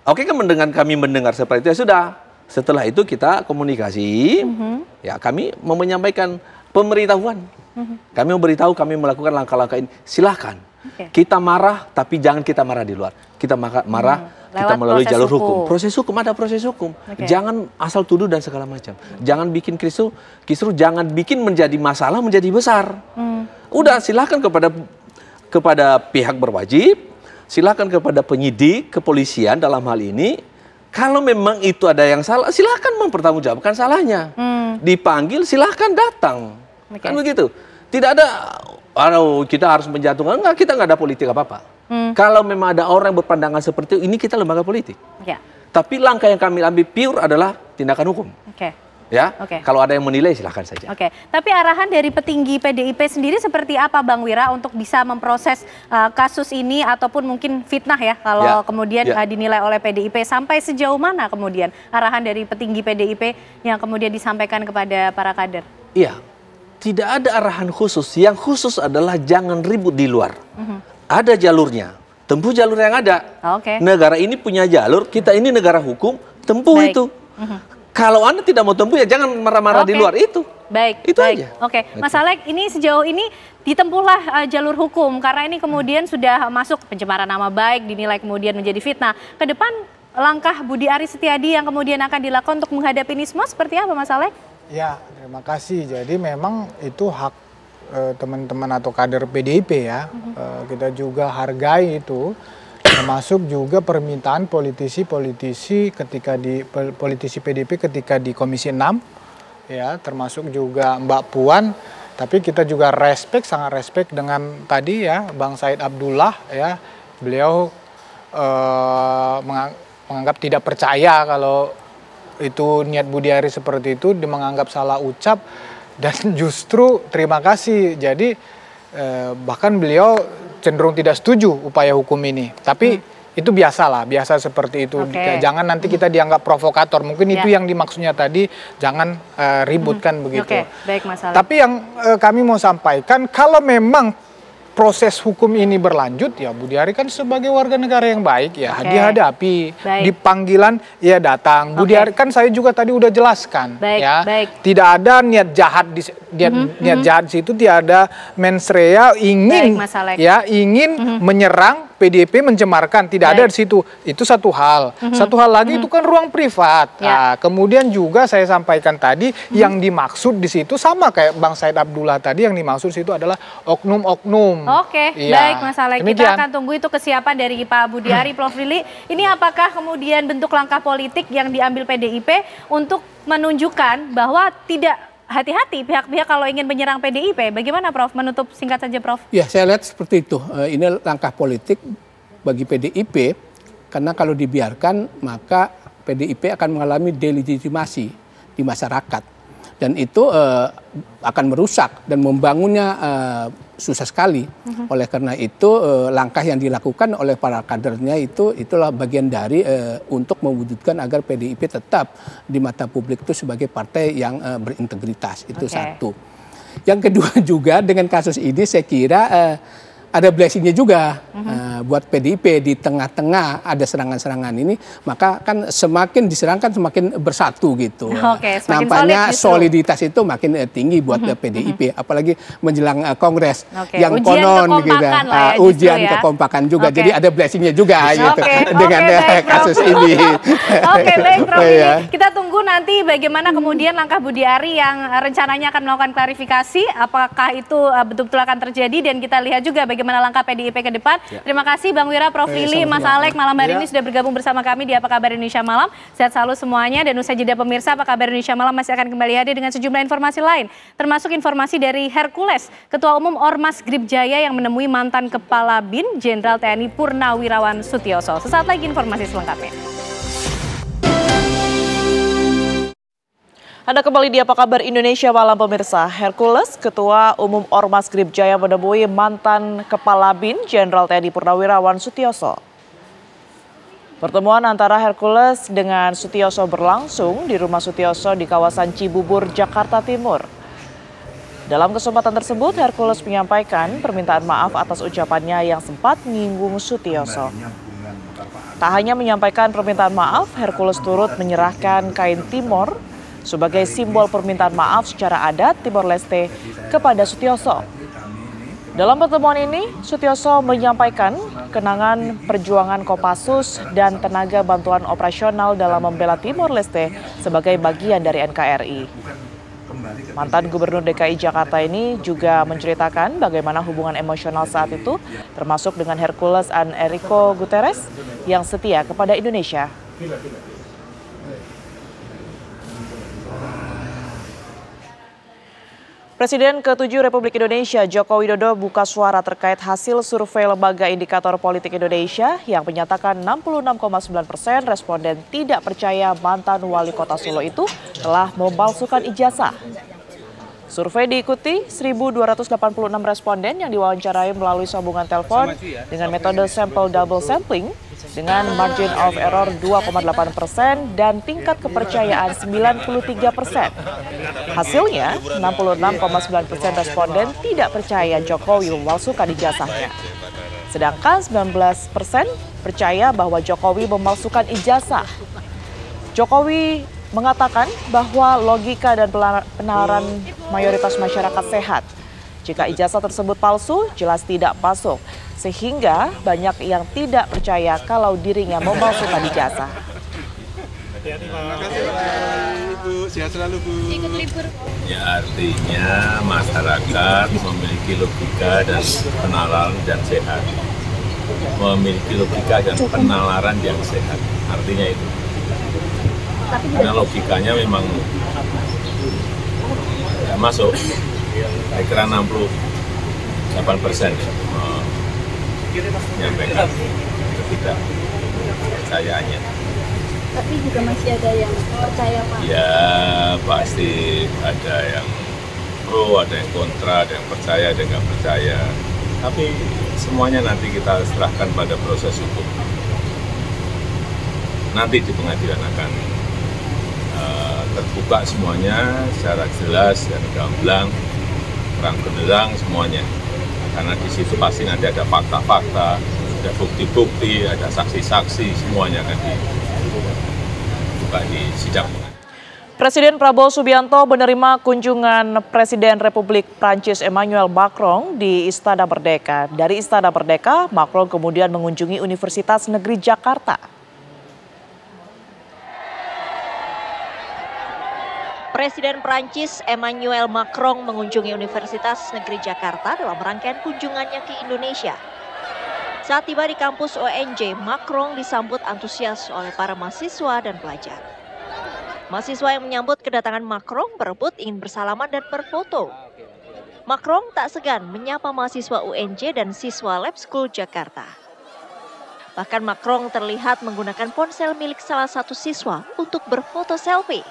Oke, dengan kami mendengar seperti itu ya sudah. Setelah itu kita komunikasi, ya kami mau menyampaikan pemberitahuan. Kami memberitahu kami melakukan langkah-langkah ini. Silakan. Kita marah, tapi jangan kita marah di luar. Kita marah. Kita melalui jalur hukum. Proses hukum, ada proses hukum. Jangan asal tuduh dan segala macam. Jangan bikin kisruh, jangan bikin menjadi masalah menjadi besar. Udah silakan kepada pihak berwajib, silakan kepada penyidik, kepolisian dalam hal ini. Kalau memang itu ada yang salah, silakan mempertanggungjawabkan salahnya. Dipanggil, silakan datang. Kan begitu. Tidak ada, kita harus menjatuhkan. Enggak, kita nggak ada politik apa-apa. Kalau memang ada orang yang berpandangan seperti ini kita lembaga politik. Tapi langkah yang kami ambil pure adalah tindakan hukum. Ya, kalau ada yang menilai silahkan saja. Tapi arahan dari petinggi PDIP sendiri seperti apa Bang Wira untuk bisa memproses kasus ini ataupun mungkin fitnah ya kalau kemudian dinilai oleh PDIP, sampai sejauh mana kemudian arahan dari petinggi PDIP yang kemudian disampaikan kepada para kader? Iya, tidak ada arahan khusus. Yang khusus adalah jangan ribut di luar. Ada jalurnya, tempuh jalur yang ada. Negara ini punya jalur, kita ini negara hukum, tempuh itu. Kalau Anda tidak mau tempuh ya jangan marah-marah di luar itu. Itu aja. Mas Alek, ini sejauh ini ditempuhlah jalur hukum karena ini kemudian sudah masuk pencemaran nama baik, dinilai kemudian menjadi fitnah. Ke depan langkah Budi Aris Setiadi yang kemudian akan dilakukan untuk menghadapi ini semua seperti apa Mas Alek? Ya, terima kasih. Jadi memang itu hak teman-teman atau kader PDIP ya. Kita juga hargai itu. Termasuk juga permintaan politisi-politisi ketika di politisi PDIP ketika di Komisi 6 ya, termasuk juga Mbak Puan, tapi kita juga sangat respect dengan tadi ya Bang Said Abdullah ya. Beliau menganggap tidak percaya kalau itu niat Budi Aris seperti itu, dia menganggap salah ucap dan justru terima kasih. Jadi bahkan beliau cenderung tidak setuju upaya hukum ini. Tapi itu biasa seperti itu. Jangan nanti kita dianggap provokator. Mungkin itu yang dimaksudnya tadi, jangan ributkan begitu. Baik, Mas Alek. Tapi yang kami mau sampaikan, kalau memang proses hukum ini berlanjut ya Budi Ari kan sebagai warga negara yang baik ya dihadapi, di panggilan ya datang. Budi Ari kan saya juga tadi udah jelaskan tidak ada niat jahat di jahat di situ, tidak ada mens rea ingin ingin menyerang PDIP, mencemarkan, tidak ada di situ. Itu satu hal. Satu hal lagi itu kan ruang privat. Nah, kemudian juga saya sampaikan tadi yang dimaksud di situ sama kayak Bang Said Abdullah tadi, yang dimaksud di situ adalah oknum-oknum. Baik Mas Alek, kita akan tunggu itu kesiapan dari Pak Budi Ari. Prof Lili, ini apakah kemudian bentuk langkah politik yang diambil PDIP untuk menunjukkan bahwa tidak hati-hati pihak-pihak kalau ingin menyerang PDIP? Bagaimana Prof? Menutup singkat saja Prof. Ya, saya lihat seperti itu. Ini langkah politik bagi PDIP, karena kalau dibiarkan maka PDIP akan mengalami delegitimasi di masyarakat. Dan itu akan merusak dan membangunnya susah sekali. Oleh karena itu langkah yang dilakukan oleh para kadernya itulah bagian dari untuk mewujudkan agar PDIP tetap di mata publik itu sebagai partai yang berintegritas. Itu satu. Yang kedua juga dengan kasus ini saya kira ada blessingnya juga buat PDIP di tengah-tengah ada serangan-serangan ini, maka kan semakin diserangkan semakin bersatu gitu. Nampaknya soliditas itu makin tinggi buat PDIP, apalagi menjelang Kongres yang konon gitu, ujian kekompakan juga. Jadi ada blessingnya juga gitu dengan kasus ini. Baik Prof. Kita tunggu nanti bagaimana kemudian langkah Budi Ari yang rencananya akan melakukan klarifikasi, apakah itu betul-betul akan terjadi, dan kita lihat juga bagaimana langkah PDIP ke depan. Terima kasih Bang Wira, Prof Lili, Mas Alek malam hari ini sudah bergabung bersama kami di Apa Kabar Indonesia Malam. Sehat selalu semuanya, dan usai jeda pemirsa, Apa Kabar Indonesia Malam masih akan kembali hadir dengan sejumlah informasi lain, termasuk informasi dari Hercules, Ketua Umum Ormas Grip Jaya yang menemui mantan Kepala BIN Jenderal TNI Purnawirawan Sutioso. Sesaat lagi informasi selengkapnya. Anda kembali di Apa Kabar Indonesia Malam pemirsa. Hercules, Ketua Umum Ormas Grip Jaya menemui mantan Kepala BIN Jenderal TNI Purnawirawan Sutioso. Pertemuan antara Hercules dengan Sutioso berlangsung di rumah Sutioso di kawasan Cibubur, Jakarta Timur. Dalam kesempatan tersebut, Hercules menyampaikan permintaan maaf atas ucapannya yang sempat menyinggung Sutioso. Tak hanya menyampaikan permintaan maaf, Hercules turut menyerahkan kain Timor sebagai simbol permintaan maaf secara adat Timor Leste kepada Sutioso. Dalam pertemuan ini, Sutioso menyampaikan kenangan perjuangan Kopassus dan tenaga bantuan operasional dalam membela Timor Leste sebagai bagian dari NKRI. Mantan Gubernur DKI Jakarta ini juga menceritakan bagaimana hubungan emosional saat itu, termasuk dengan Hercules dan Enrico Guterres yang setia kepada Indonesia. Presiden ke-7 Republik Indonesia Joko Widodo buka suara terkait hasil survei Lembaga Indikator Politik Indonesia yang menyatakan 66,9% responden tidak percaya mantan wali kota Solo itu telah memalsukan ijazah. Survei diikuti 1.286 responden yang diwawancarai melalui sambungan telepon dengan metode sampel double sampling dengan margin of error 2,8% dan tingkat kepercayaan 93%. Hasilnya, 66,9% responden tidak percaya Jokowi memalsukan ijazahnya. Sedangkan 19% percaya bahwa Jokowi memalsukan ijazah. Jokowi mengatakan bahwa logika dan penalaran mayoritas masyarakat sehat. Jika ijazah tersebut palsu, jelas tidak masuk. Sehingga banyak yang tidak percaya kalau dirinya memalsukan ijazah. Sehat selalu, Bu. Ikut libur. Ya, artinya masyarakat memiliki logika dan penalaran yang sehat. Memiliki logika dan penalaran yang sehat. Artinya itu. Karena logikanya memang tidak masuk. Saya kira 68% menyampaikan ketidakpercayaannya. Tapi juga masih ada yang percaya, Pak? Ya, pasti ada yang pro, ada yang kontra, ada yang percaya, ada yang nggak percaya. Tapi semuanya nanti kita serahkan pada proses hukum. Nanti di pengadilan akan terbuka semuanya secara jelas dan gamblang, terang benderang semuanya. Karena di situ pasti nanti ada fakta-fakta, ada bukti-bukti, ada saksi-saksi, semuanya akan dibuka di sidang. Presiden Prabowo Subianto menerima kunjungan Presiden Republik Prancis Emmanuel Macron di Istana Merdeka. Dari Istana Merdeka, Macron kemudian mengunjungi Universitas Negeri Jakarta. Presiden Prancis Emmanuel Macron mengunjungi Universitas Negeri Jakarta dalam rangkaian kunjungannya ke Indonesia. Saat tiba di kampus UNJ, Macron disambut antusias oleh para mahasiswa dan pelajar. Mahasiswa yang menyambut kedatangan Macron berebut ingin bersalaman dan berfoto. Macron tak segan menyapa mahasiswa UNJ dan siswa Lab School Jakarta. Bahkan Macron terlihat menggunakan ponsel milik salah satu siswa untuk berfoto selfie.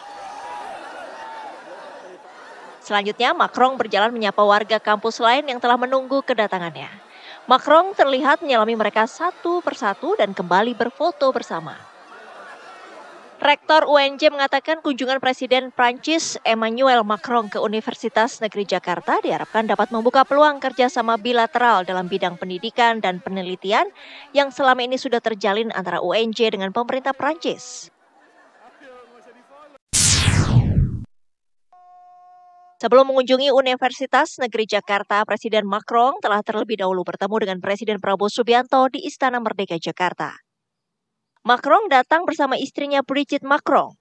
Selanjutnya, Macron berjalan menyapa warga kampus lain yang telah menunggu kedatangannya. Macron terlihat menyalami mereka satu persatu dan kembali berfoto bersama. Rektor UNJ mengatakan kunjungan Presiden Prancis Emmanuel Macron ke Universitas Negeri Jakarta diharapkan dapat membuka peluang kerjasama bilateral dalam bidang pendidikan dan penelitian yang selama ini sudah terjalin antara UNJ dengan pemerintah Prancis. Sebelum mengunjungi Universitas Negeri Jakarta, Presiden Macron telah terlebih dahulu bertemu dengan Presiden Prabowo Subianto di Istana Merdeka Jakarta. Macron datang bersama istrinya Brigitte Macron.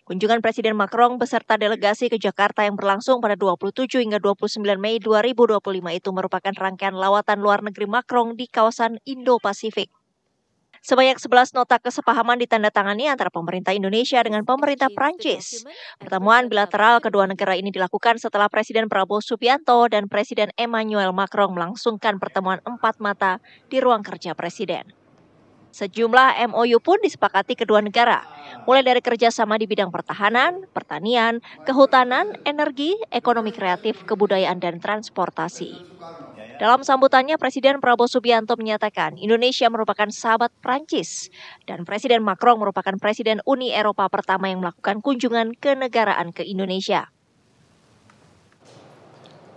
Kunjungan Presiden Macron beserta delegasi ke Jakarta yang berlangsung pada 27 hingga 29 Mei 2025 itu merupakan rangkaian lawatan luar negeri Macron di kawasan Indo-Pasifik. Sebanyak 11 nota kesepahaman ditandatangani antara pemerintah Indonesia dengan pemerintah Prancis. Pertemuan bilateral kedua negara ini dilakukan setelah Presiden Prabowo Subianto dan Presiden Emmanuel Macron melangsungkan pertemuan 4 mata di ruang kerja Presiden. Sejumlah MOU pun disepakati kedua negara, mulai dari kerjasama di bidang pertahanan, pertanian, kehutanan, energi, ekonomi kreatif, kebudayaan, dan transportasi. Dalam sambutannya, Presiden Prabowo Subianto menyatakan Indonesia merupakan sahabat Prancis dan Presiden Macron merupakan Presiden Uni Eropa pertama yang melakukan kunjungan kenegaraan ke Indonesia.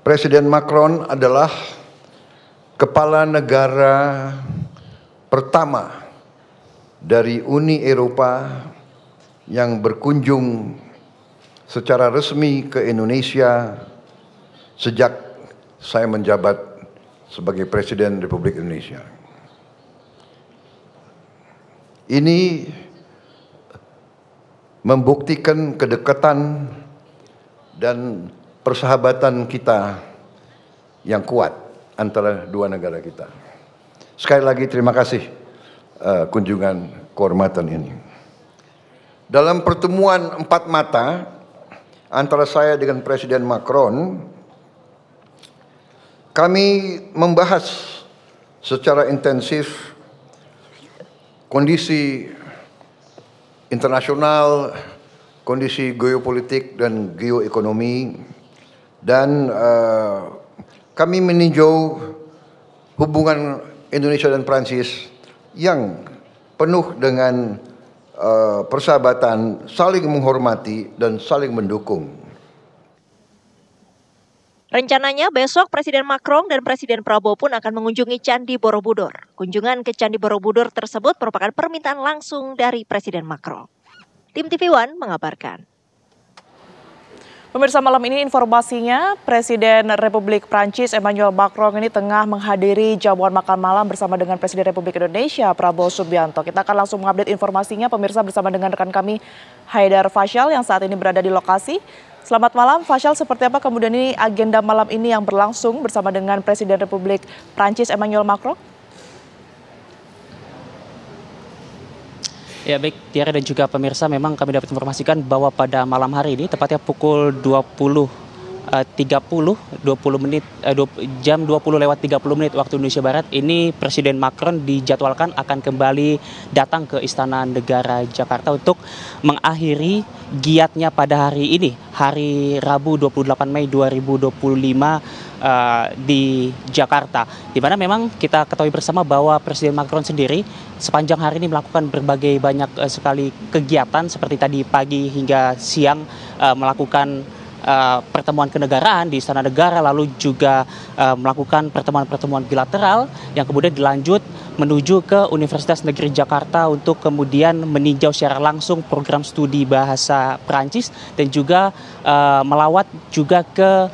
Presiden Macron adalah kepala negara pertama dari Uni Eropa yang berkunjung secara resmi ke Indonesia sejak saya menjabat sebagai Presiden Republik Indonesia. Ini membuktikan kedekatan dan persahabatan kita yang kuat antara dua negara kita. Sekali lagi terima kasih kunjungan kehormatan ini. Dalam pertemuan 4 mata antara saya dengan Presiden Macron, kami membahas secara intensif kondisi internasional, kondisi geopolitik dan geoekonomi, dan kami meninjau hubungan Indonesia dan Prancis yang penuh dengan persahabatan, saling menghormati dan saling mendukung. Rencananya besok Presiden Macron dan Presiden Prabowo pun akan mengunjungi Candi Borobudur. Kunjungan ke Candi Borobudur tersebut merupakan permintaan langsung dari Presiden Macron. Tim TV One mengabarkan. Pemirsa, malam ini informasinya Presiden Republik Prancis Emmanuel Macron ini tengah menghadiri jamuan makan malam bersama dengan Presiden Republik Indonesia Prabowo Subianto. Kita akan langsung mengupdate informasinya pemirsa bersama dengan rekan kami Haidar Fasyal yang saat ini berada di lokasi. Selamat malam Fasyal, seperti apa kemudian ini agenda malam ini yang berlangsung bersama dengan Presiden Republik Prancis Emmanuel Macron? Ya baik, Tiara dan juga pemirsa, memang kami dapat informasikan bahwa pada malam hari ini, tepatnya pukul 20.30 waktu Indonesia Barat, ini Presiden Macron dijadwalkan akan kembali datang ke Istana Negara Jakarta untuk mengakhiri giatnya pada hari ini, hari Rabu 28 Mei 2025 di Jakarta. Di mana memang kita ketahui bersama bahwa Presiden Macron sendiri sepanjang hari ini melakukan berbagai banyak sekali kegiatan seperti tadi pagi hingga siang melakukan pertemuan kenegaraan di Istana Negara, lalu juga melakukan pertemuan-pertemuan bilateral yang kemudian dilanjut menuju ke Universitas Negeri Jakarta untuk kemudian meninjau secara langsung program studi bahasa Perancis dan juga melawat juga ke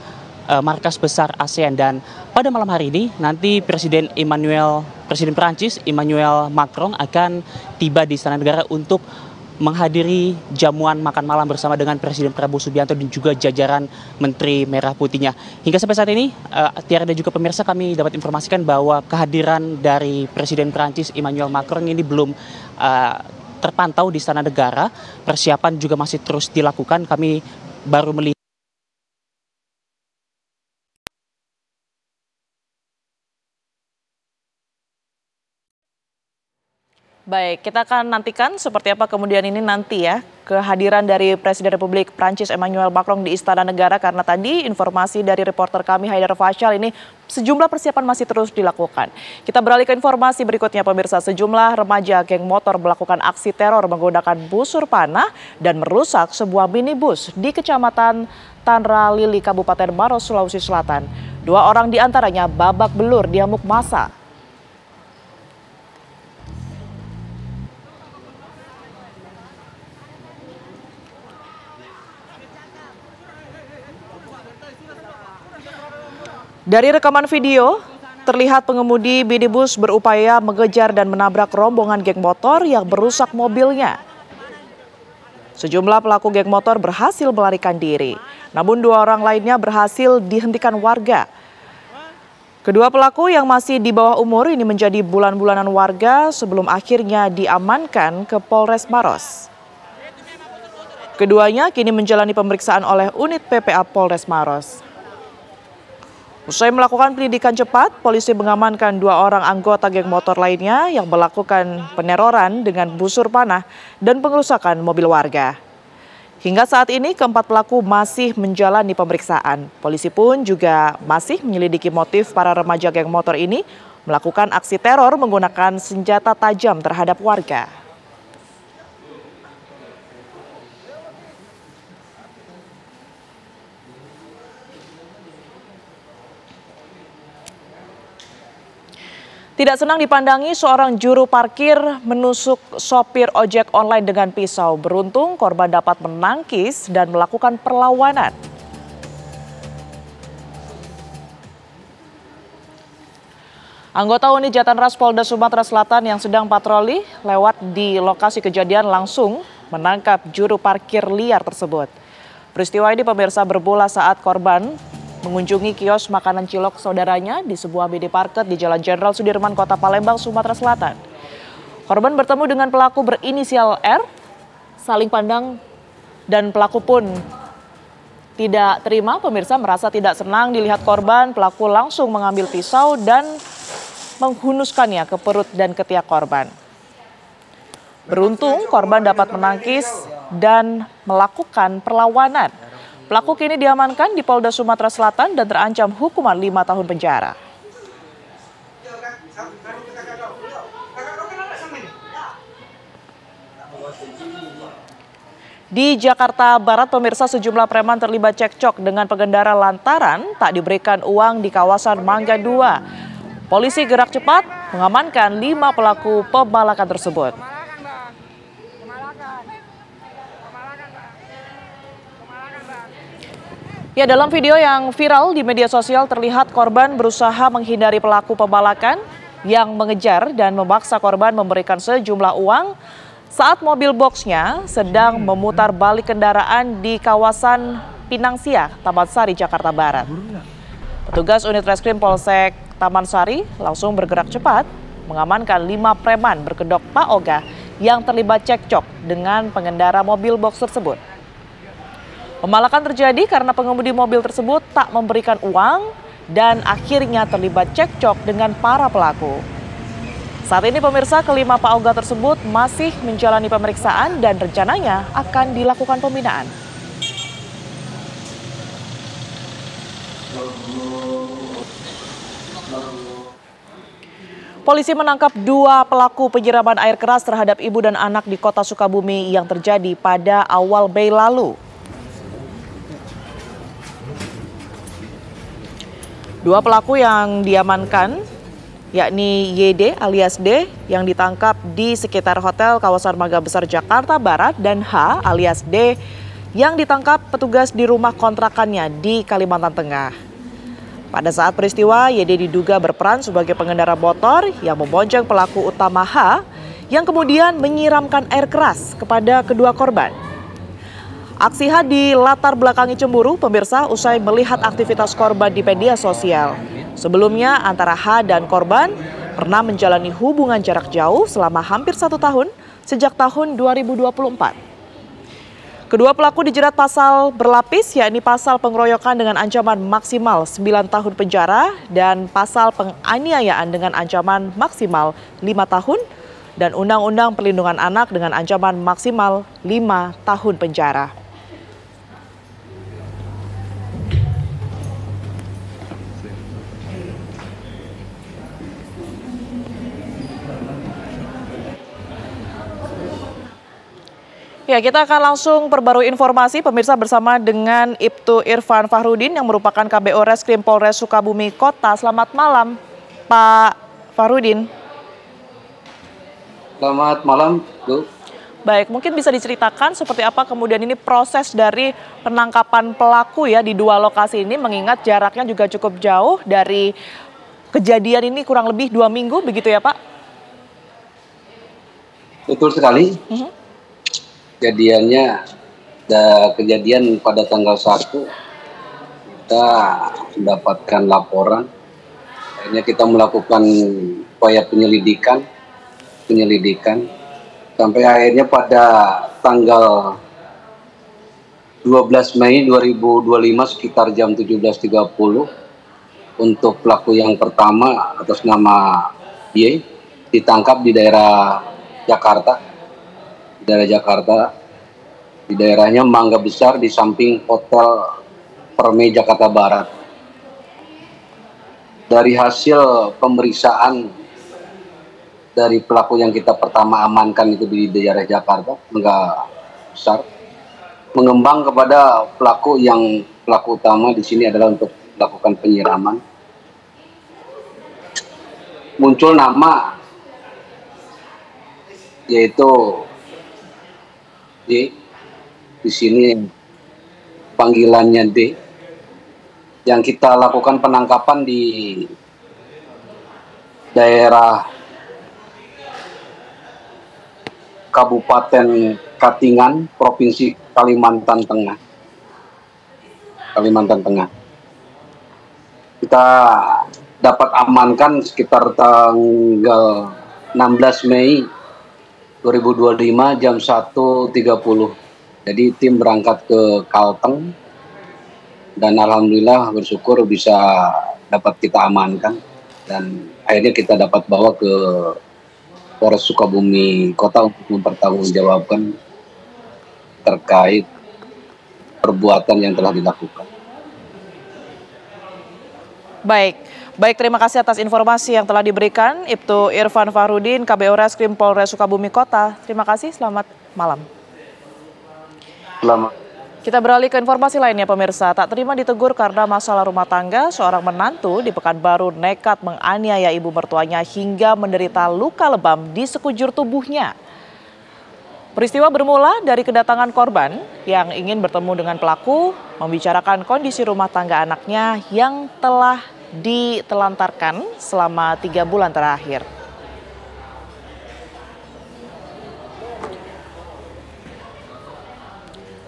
markas besar ASEAN. Dan pada malam hari ini nanti Presiden Perancis Emmanuel Macron akan tiba di Istana Negara untuk menghadiri jamuan makan malam bersama dengan Presiden Prabowo Subianto dan juga jajaran Menteri Merah Putihnya. Hingga sampai saat ini, Tiara dan juga pemirsa, kami dapat informasikan bahwa kehadiran dari Presiden Perancis Emmanuel Macron ini belum terpantau di Istana Negara. Persiapan juga masih terus dilakukan. Kami baru melihat Baik, kita akan nantikan seperti apa kemudian ini nanti ya kehadiran dari Presiden Republik Prancis Emmanuel Macron di Istana Negara, karena tadi informasi dari reporter kami Haidar Fasyal ini sejumlah persiapan masih terus dilakukan. Kita beralih ke informasi berikutnya pemirsa, sejumlah remaja geng motor melakukan aksi teror menggunakan busur panah dan merusak sebuah minibus di Kecamatan Tanra Lili, Kabupaten Maros, Sulawesi Selatan. 2 orang diantaranya babak belur diamuk massa. Dari rekaman video, terlihat pengemudi minibus berupaya mengejar dan menabrak rombongan geng motor yang merusak mobilnya. Sejumlah pelaku geng motor berhasil melarikan diri, namun 2 orang lainnya berhasil dihentikan warga. Kedua pelaku yang masih di bawah umur ini menjadi bulan-bulanan warga sebelum akhirnya diamankan ke Polres Maros. Keduanya kini menjalani pemeriksaan oleh unit PPA Polres Maros. Usai melakukan penyidikan cepat, polisi mengamankan 2 orang anggota geng motor lainnya yang melakukan peneroran dengan busur panah dan pengerusakan mobil warga. Hingga saat ini keempat pelaku masih menjalani pemeriksaan. Polisi pun juga masih menyelidiki motif para remaja geng motor ini melakukan aksi teror menggunakan senjata tajam terhadap warga. Tidak senang dipandangi seorang juru parkir menusuk sopir ojek online dengan pisau. Beruntung korban dapat menangkis dan melakukan perlawanan. Anggota unit Jatanras Polda Sumatera Selatan yang sedang patroli lewat di lokasi kejadian langsung menangkap juru parkir liar tersebut. Peristiwa ini pemirsa bermula saat korban mengunjungi kios makanan cilok saudaranya di sebuah minimarket di Jalan Jenderal Sudirman, Kota Palembang, Sumatera Selatan. Korban bertemu dengan pelaku berinisial R, saling pandang dan pelaku pun tidak terima, pemirsa merasa tidak senang dilihat korban, pelaku langsung mengambil pisau dan menghunuskannya ke perut dan ketiak korban. Beruntung korban dapat menangkis dan melakukan perlawanan. Pelaku kini diamankan di Polda Sumatera Selatan dan terancam hukuman 5 tahun penjara. Di Jakarta Barat, pemirsa, sejumlah preman terlibat cekcok dengan pengendara lantaran tak diberikan uang di kawasan Mangga 2. Polisi gerak cepat mengamankan 5 pelaku pemalakan tersebut. Ya, dalam video yang viral di media sosial terlihat korban berusaha menghindari pelaku pemalakan yang mengejar dan memaksa korban memberikan sejumlah uang saat mobil boxnya sedang memutar balik kendaraan di kawasan Pinang Sia, Taman Sari, Jakarta Barat. Petugas unit reskrim Polsek Taman Sari langsung bergerak cepat mengamankan 5 preman berkedok Pak Oga yang terlibat cekcok dengan pengendara mobil box tersebut. Pemalakan terjadi karena pengemudi mobil tersebut tak memberikan uang dan akhirnya terlibat cekcok dengan para pelaku. Saat ini pemirsa, kelima Pak Oga tersebut masih menjalani pemeriksaan dan rencananya akan dilakukan pembinaan. Polisi menangkap 2 pelaku penyiraman air keras terhadap ibu dan anak di Kota Sukabumi yang terjadi pada awal Mei lalu. 2 pelaku yang diamankan yakni YD alias D yang ditangkap di sekitar hotel kawasan Mangga Besar Jakarta Barat dan H alias D yang ditangkap petugas di rumah kontrakannya di Kalimantan Tengah. Pada saat peristiwa, YD diduga berperan sebagai pengendara motor yang membonceng pelaku utama H yang kemudian menyiramkan air keras kepada kedua korban. Aksi H dilatar belakangi cemburu, pemirsa, usai melihat aktivitas korban di media sosial. Sebelumnya antara H dan korban pernah menjalani hubungan jarak jauh selama hampir 1 tahun sejak tahun 2024. Kedua pelaku dijerat pasal berlapis, yakni pasal pengeroyokan dengan ancaman maksimal 9 tahun penjara dan pasal penganiayaan dengan ancaman maksimal 5 tahun dan Undang-Undang Perlindungan Anak dengan ancaman maksimal 5 tahun penjara. Ya, kita akan langsung perbarui informasi pemirsa bersama dengan Ibtu Irfan Fahrudin yang merupakan KBO Reskrim Polres Sukabumi Kota. Selamat malam, Pak Fahrudin. Selamat malam, Bu. Baik, mungkin bisa diceritakan seperti apa kemudian ini proses dari penangkapan pelaku ya di 2 lokasi ini, mengingat jaraknya juga cukup jauh dari kejadian ini, kurang lebih 2 minggu begitu ya, Pak? Betul sekali. Kejadian pada tanggal 1 kita mendapatkan laporan, akhirnya kita melakukan upaya penyelidikan sampai akhirnya pada tanggal 12 Mei 2025 sekitar jam 17.30 untuk pelaku yang pertama atas nama Y ditangkap di daerah Jakarta. Di daerahnya Mangga Besar di samping Hotel Permai Jakarta Barat. Dari hasil pemeriksaan dari pelaku yang kita pertama amankan itu di daerah Jakarta, Mangga Besar, mengembang kepada pelaku utama di sini adalah untuk melakukan penyiraman. Muncul nama yaitu D, di sini panggilannya D, yang kita lakukan penangkapan di daerah Kabupaten Katingan, Provinsi Kalimantan Tengah. Kita dapat amankan sekitar tanggal 16 Mei 2025 jam 1.30. Jadi tim berangkat ke Kalteng dan alhamdulillah bersyukur bisa dapat kita amankan dan akhirnya kita dapat bawa ke Polres Sukabumi Kota untuk mempertanggungjawabkan terkait perbuatan yang telah dilakukan. Baik, terima kasih atas informasi yang telah diberikan Ibtu Irfan Fahrudin, KBO Reskrim Polres Sukabumi Kota. Terima kasih, selamat malam. Selamat. Kita beralih ke informasi lainnya pemirsa. Tak terima ditegur karena masalah rumah tangga, seorang menantu di Pekanbaru nekat menganiaya ibu mertuanya hingga menderita luka lebam di sekujur tubuhnya. Peristiwa bermula dari kedatangan korban yang ingin bertemu dengan pelaku, membicarakan kondisi rumah tangga anaknya yang telah ditelantarkan selama 3 bulan terakhir.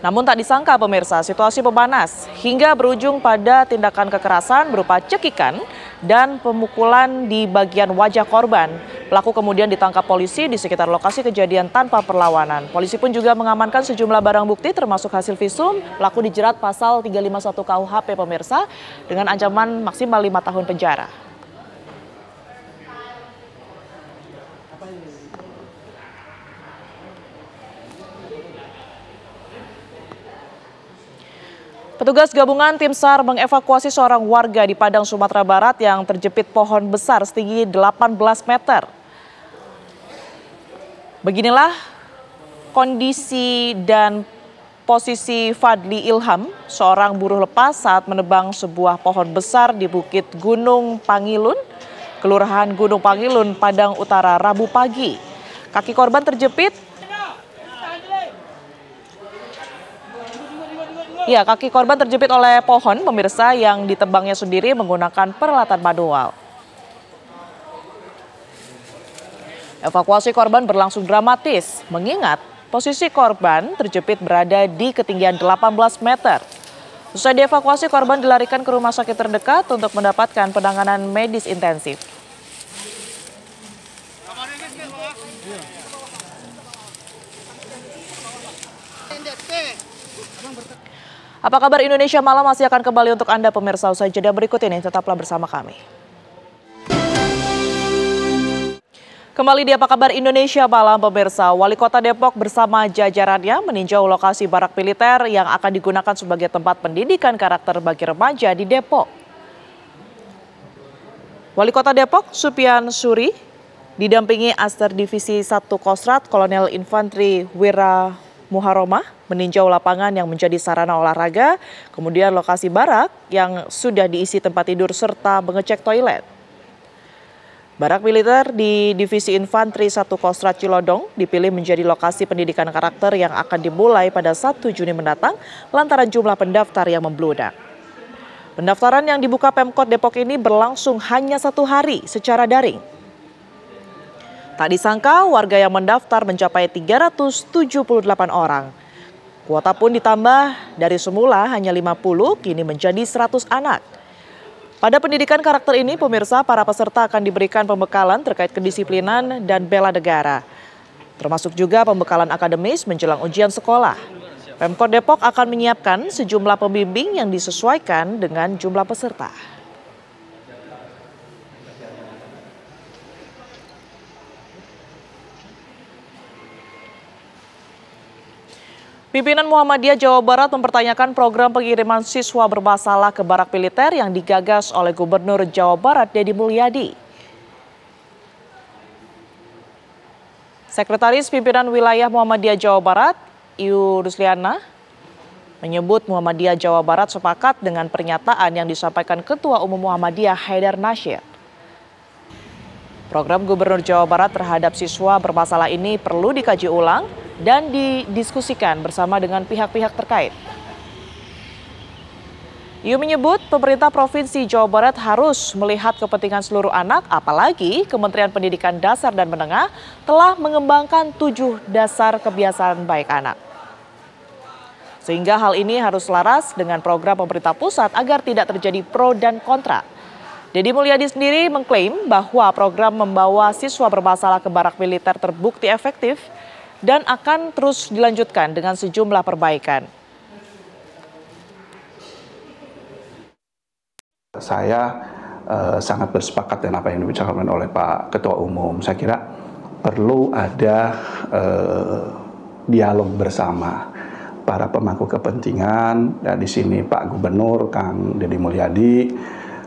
Namun tak disangka pemirsa, situasi memanas hingga berujung pada tindakan kekerasan berupa cekikan dan pemukulan di bagian wajah korban. Pelaku kemudian ditangkap polisi di sekitar lokasi kejadian tanpa perlawanan. Polisi pun juga mengamankan sejumlah barang bukti termasuk hasil visum. Pelaku dijerat pasal 351 KUHP pemirsa dengan ancaman maksimal 5 tahun penjara. Petugas gabungan tim SAR mengevakuasi seorang warga di Padang, Sumatera Barat yang terjepit pohon besar setinggi 18 meter. Beginilah kondisi dan posisi Fadli Ilham, seorang buruh lepas saat menebang sebuah pohon besar di Bukit Gunung Pangilun, Kelurahan Gunung Pangilun, Padang Utara, Rabu pagi. Kaki korban terjepit. Ya, kaki korban terjepit oleh pohon pemirsa yang ditebangnya sendiri menggunakan peralatan manual. Evakuasi korban berlangsung dramatis, mengingat posisi korban terjepit berada di ketinggian 18 meter. Usai dievakuasi, korban dilarikan ke rumah sakit terdekat untuk mendapatkan penanganan medis intensif. Apa kabar Indonesia Malam masih akan kembali untuk Anda pemirsa. Usai jeda berikut ini, tetaplah bersama kami. Kembali di Apa Kabar Indonesia Malam pemirsa. Wali Kota Depok bersama jajarannya meninjau lokasi barak militer yang akan digunakan sebagai tempat pendidikan karakter bagi remaja di Depok. Wali Kota Depok, Supian Suri, didampingi Aster Divisi 1 Kostrat Kolonel Infantri Wira Muharomah meninjau lapangan yang menjadi sarana olahraga, kemudian lokasi barak yang sudah diisi tempat tidur serta mengecek toilet. Barak militer di Divisi Infantri 1 Kostrat Cilodong dipilih menjadi lokasi pendidikan karakter yang akan dimulai pada 1 Juni mendatang lantaran jumlah pendaftar yang membludak. Pendaftaran yang dibuka Pemkot Depok ini berlangsung hanya 1 hari secara daring. Tak disangka warga yang mendaftar mencapai 378 orang. Kuota pun ditambah dari semula hanya 50 kini menjadi 100 anak. Pada pendidikan karakter ini pemirsa, para peserta akan diberikan pembekalan terkait kedisiplinan dan bela negara. Termasuk juga pembekalan akademis menjelang ujian sekolah. Pemkot Depok akan menyiapkan sejumlah pembimbing yang disesuaikan dengan jumlah peserta. Pimpinan Muhammadiyah Jawa Barat mempertanyakan program pengiriman siswa bermasalah ke barak militer yang digagas oleh Gubernur Jawa Barat Deddy Mulyadi. Sekretaris Pimpinan Wilayah Muhammadiyah Jawa Barat, Iu Rusliana, menyebut Muhammadiyah Jawa Barat sepakat dengan pernyataan yang disampaikan Ketua Umum Muhammadiyah Haidar Nasir. Program Gubernur Jawa Barat terhadap siswa bermasalah ini perlu dikaji ulang dan didiskusikan bersama dengan pihak-pihak terkait. Iu menyebut pemerintah Provinsi Jawa Barat harus melihat kepentingan seluruh anak, apalagi Kementerian Pendidikan Dasar dan Menengah telah mengembangkan 7 dasar kebiasaan baik anak. Sehingga hal ini harus selaras dengan program pemerintah pusat agar tidak terjadi pro dan kontra. Deddy Mulyadi sendiri mengklaim bahwa program membawa siswa bermasalah ke barak militer terbukti efektif dan akan terus dilanjutkan dengan sejumlah perbaikan. Saya sangat bersepakat dengan apa yang dibicarakan oleh Pak Ketua Umum. Saya kira perlu ada dialog bersama para pemangku kepentingan. Dan di sini Pak Gubernur, Kang Deddy Mulyadi,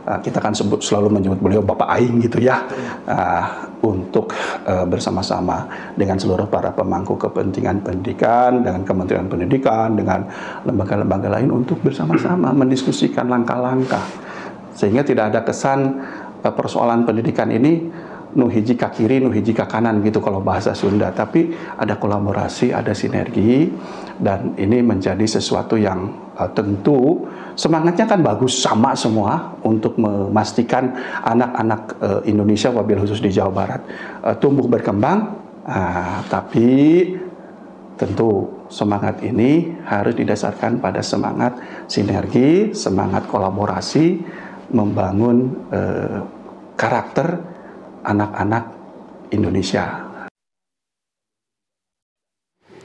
kita kan selalu menyebut beliau Bapak Aing gitu ya, untuk bersama-sama dengan seluruh para pemangku kepentingan pendidikan, dengan Kementerian Pendidikan, dengan lembaga-lembaga lain untuk bersama-sama mendiskusikan langkah-langkah. Sehingga tidak ada kesan persoalan pendidikan ini nuhiji ka kiri, nuhiji ka kanan gitu kalau bahasa Sunda. Tapi ada kolaborasi, ada sinergi, dan ini menjadi sesuatu yang tentu semangatnya kan bagus, sama semua untuk memastikan anak-anak Indonesia, wabil khusus di Jawa Barat, tumbuh berkembang. Tapi tentu semangat ini harus didasarkan pada semangat sinergi, semangat kolaborasi, membangun karakter anak-anak Indonesia.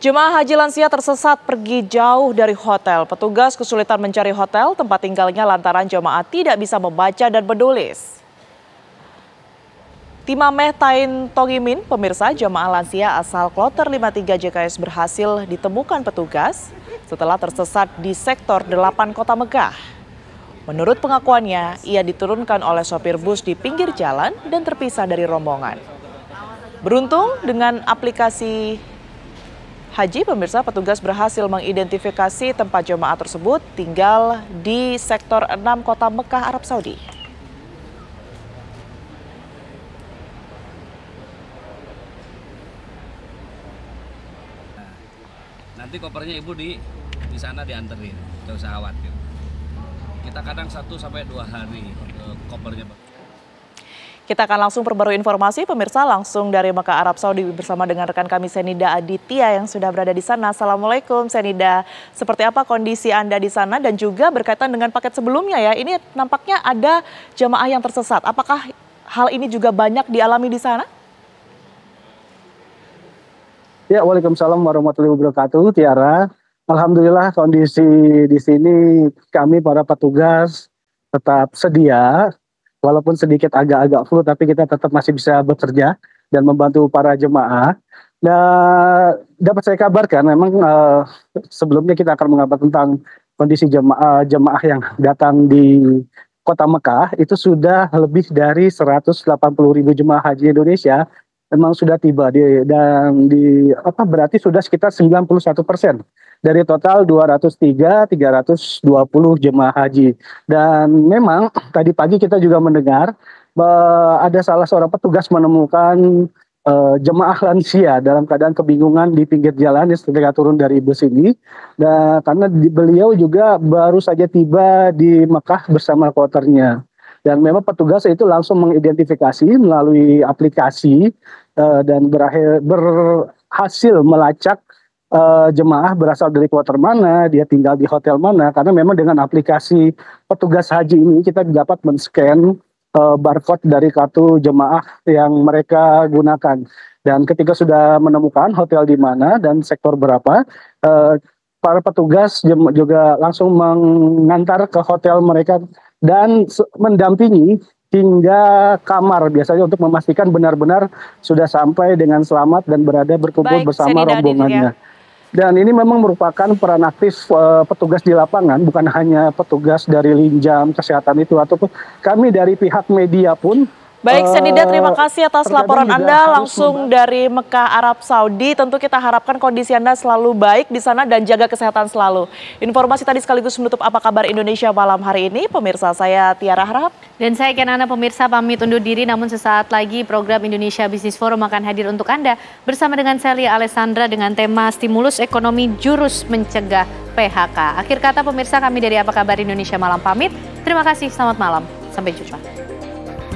Jemaah haji lansia tersesat pergi jauh dari hotel. Petugas kesulitan mencari hotel tempat tinggalnya lantaran jemaah tidak bisa membaca dan menulis. Timameh Tain Togimin, pemirsa, jemaah lansia asal Kloter 53 JKS berhasil ditemukan petugas setelah tersesat di sektor 8 Kota Mekah. Menurut pengakuannya, ia diturunkan oleh sopir bus di pinggir jalan dan terpisah dari rombongan. Beruntung dengan aplikasi haji, pemirsa, petugas berhasil mengidentifikasi tempat jemaah tersebut tinggal di sektor 6 Kota Mekah, Arab Saudi. Nanti kopernya ibu di sana dianterin, nggak usah khawatir. Kita kadang 1 sampai 2 hari kopernya. Kita akan langsung perbarui informasi, pemirsa, langsung dari Mekah, Arab Saudi bersama dengan rekan kami Senida Aditya yang sudah berada di sana. Assalamualaikum Senida, seperti apa kondisi Anda di sana dan juga berkaitan dengan paket sebelumnya ya, ini nampaknya ada jemaah yang tersesat. Apakah hal ini juga banyak dialami di sana? Ya, waalaikumsalam warahmatullahi wabarakatuh, Tiara. Alhamdulillah kondisi di sini kami para petugas tetap sedia, walaupun sedikit agak-agak flu, tapi kita tetap masih bisa bekerja dan membantu para jemaah. Nah, dapat saya kabarkan, memang sebelumnya kita akan mengabar tentang kondisi jemaah yang datang di Kota Mekah, itu sudah lebih dari 180.000 jemaah haji Indonesia memang sudah tiba berarti sudah sekitar 91% dari total 320 jemaah haji. Dan memang tadi pagi kita juga mendengar ada salah seorang petugas menemukan jemaah lansia dalam keadaan kebingungan di pinggir jalan ketika turun dari bus ini. Dan karena beliau juga baru saja tiba di Mekah bersama kloternya. Dan memang petugas itu langsung mengidentifikasi melalui aplikasi dan berhasil melacak jemaah berasal dari kloter mana, dia tinggal di hotel mana. Karena memang dengan aplikasi petugas haji ini kita dapat men-scan barcode dari kartu jemaah yang mereka gunakan. Dan ketika sudah menemukan hotel di mana dan sektor berapa, para petugas juga langsung mengantar ke hotel mereka dan mendampingi hingga kamar biasanya untuk memastikan benar-benar sudah sampai dengan selamat dan berada berkumpul bersama rombongannya. Dan ini memang merupakan peran aktif petugas di lapangan, bukan hanya petugas dari Linjam Kesehatan itu, ataupun kami dari pihak media pun. Baik, Senida, terima kasih atas laporan Anda langsung dari Mekah, Arab Saudi. Tentu kita harapkan kondisi Anda selalu baik di sana dan jaga kesehatan selalu. Informasi tadi sekaligus menutup Apa Kabar Indonesia malam hari ini. Pemirsa, saya Tiara Harahap. Dan saya Kenana, pemirsa, pamit undur diri. Namun sesaat lagi program Indonesia Business Forum akan hadir untuk Anda bersama dengan Celia Alessandra dengan tema Stimulus Ekonomi Jurus Mencegah PHK. Akhir kata pemirsa, kami dari Apa Kabar Indonesia malam pamit. Terima kasih, selamat malam. Sampai jumpa.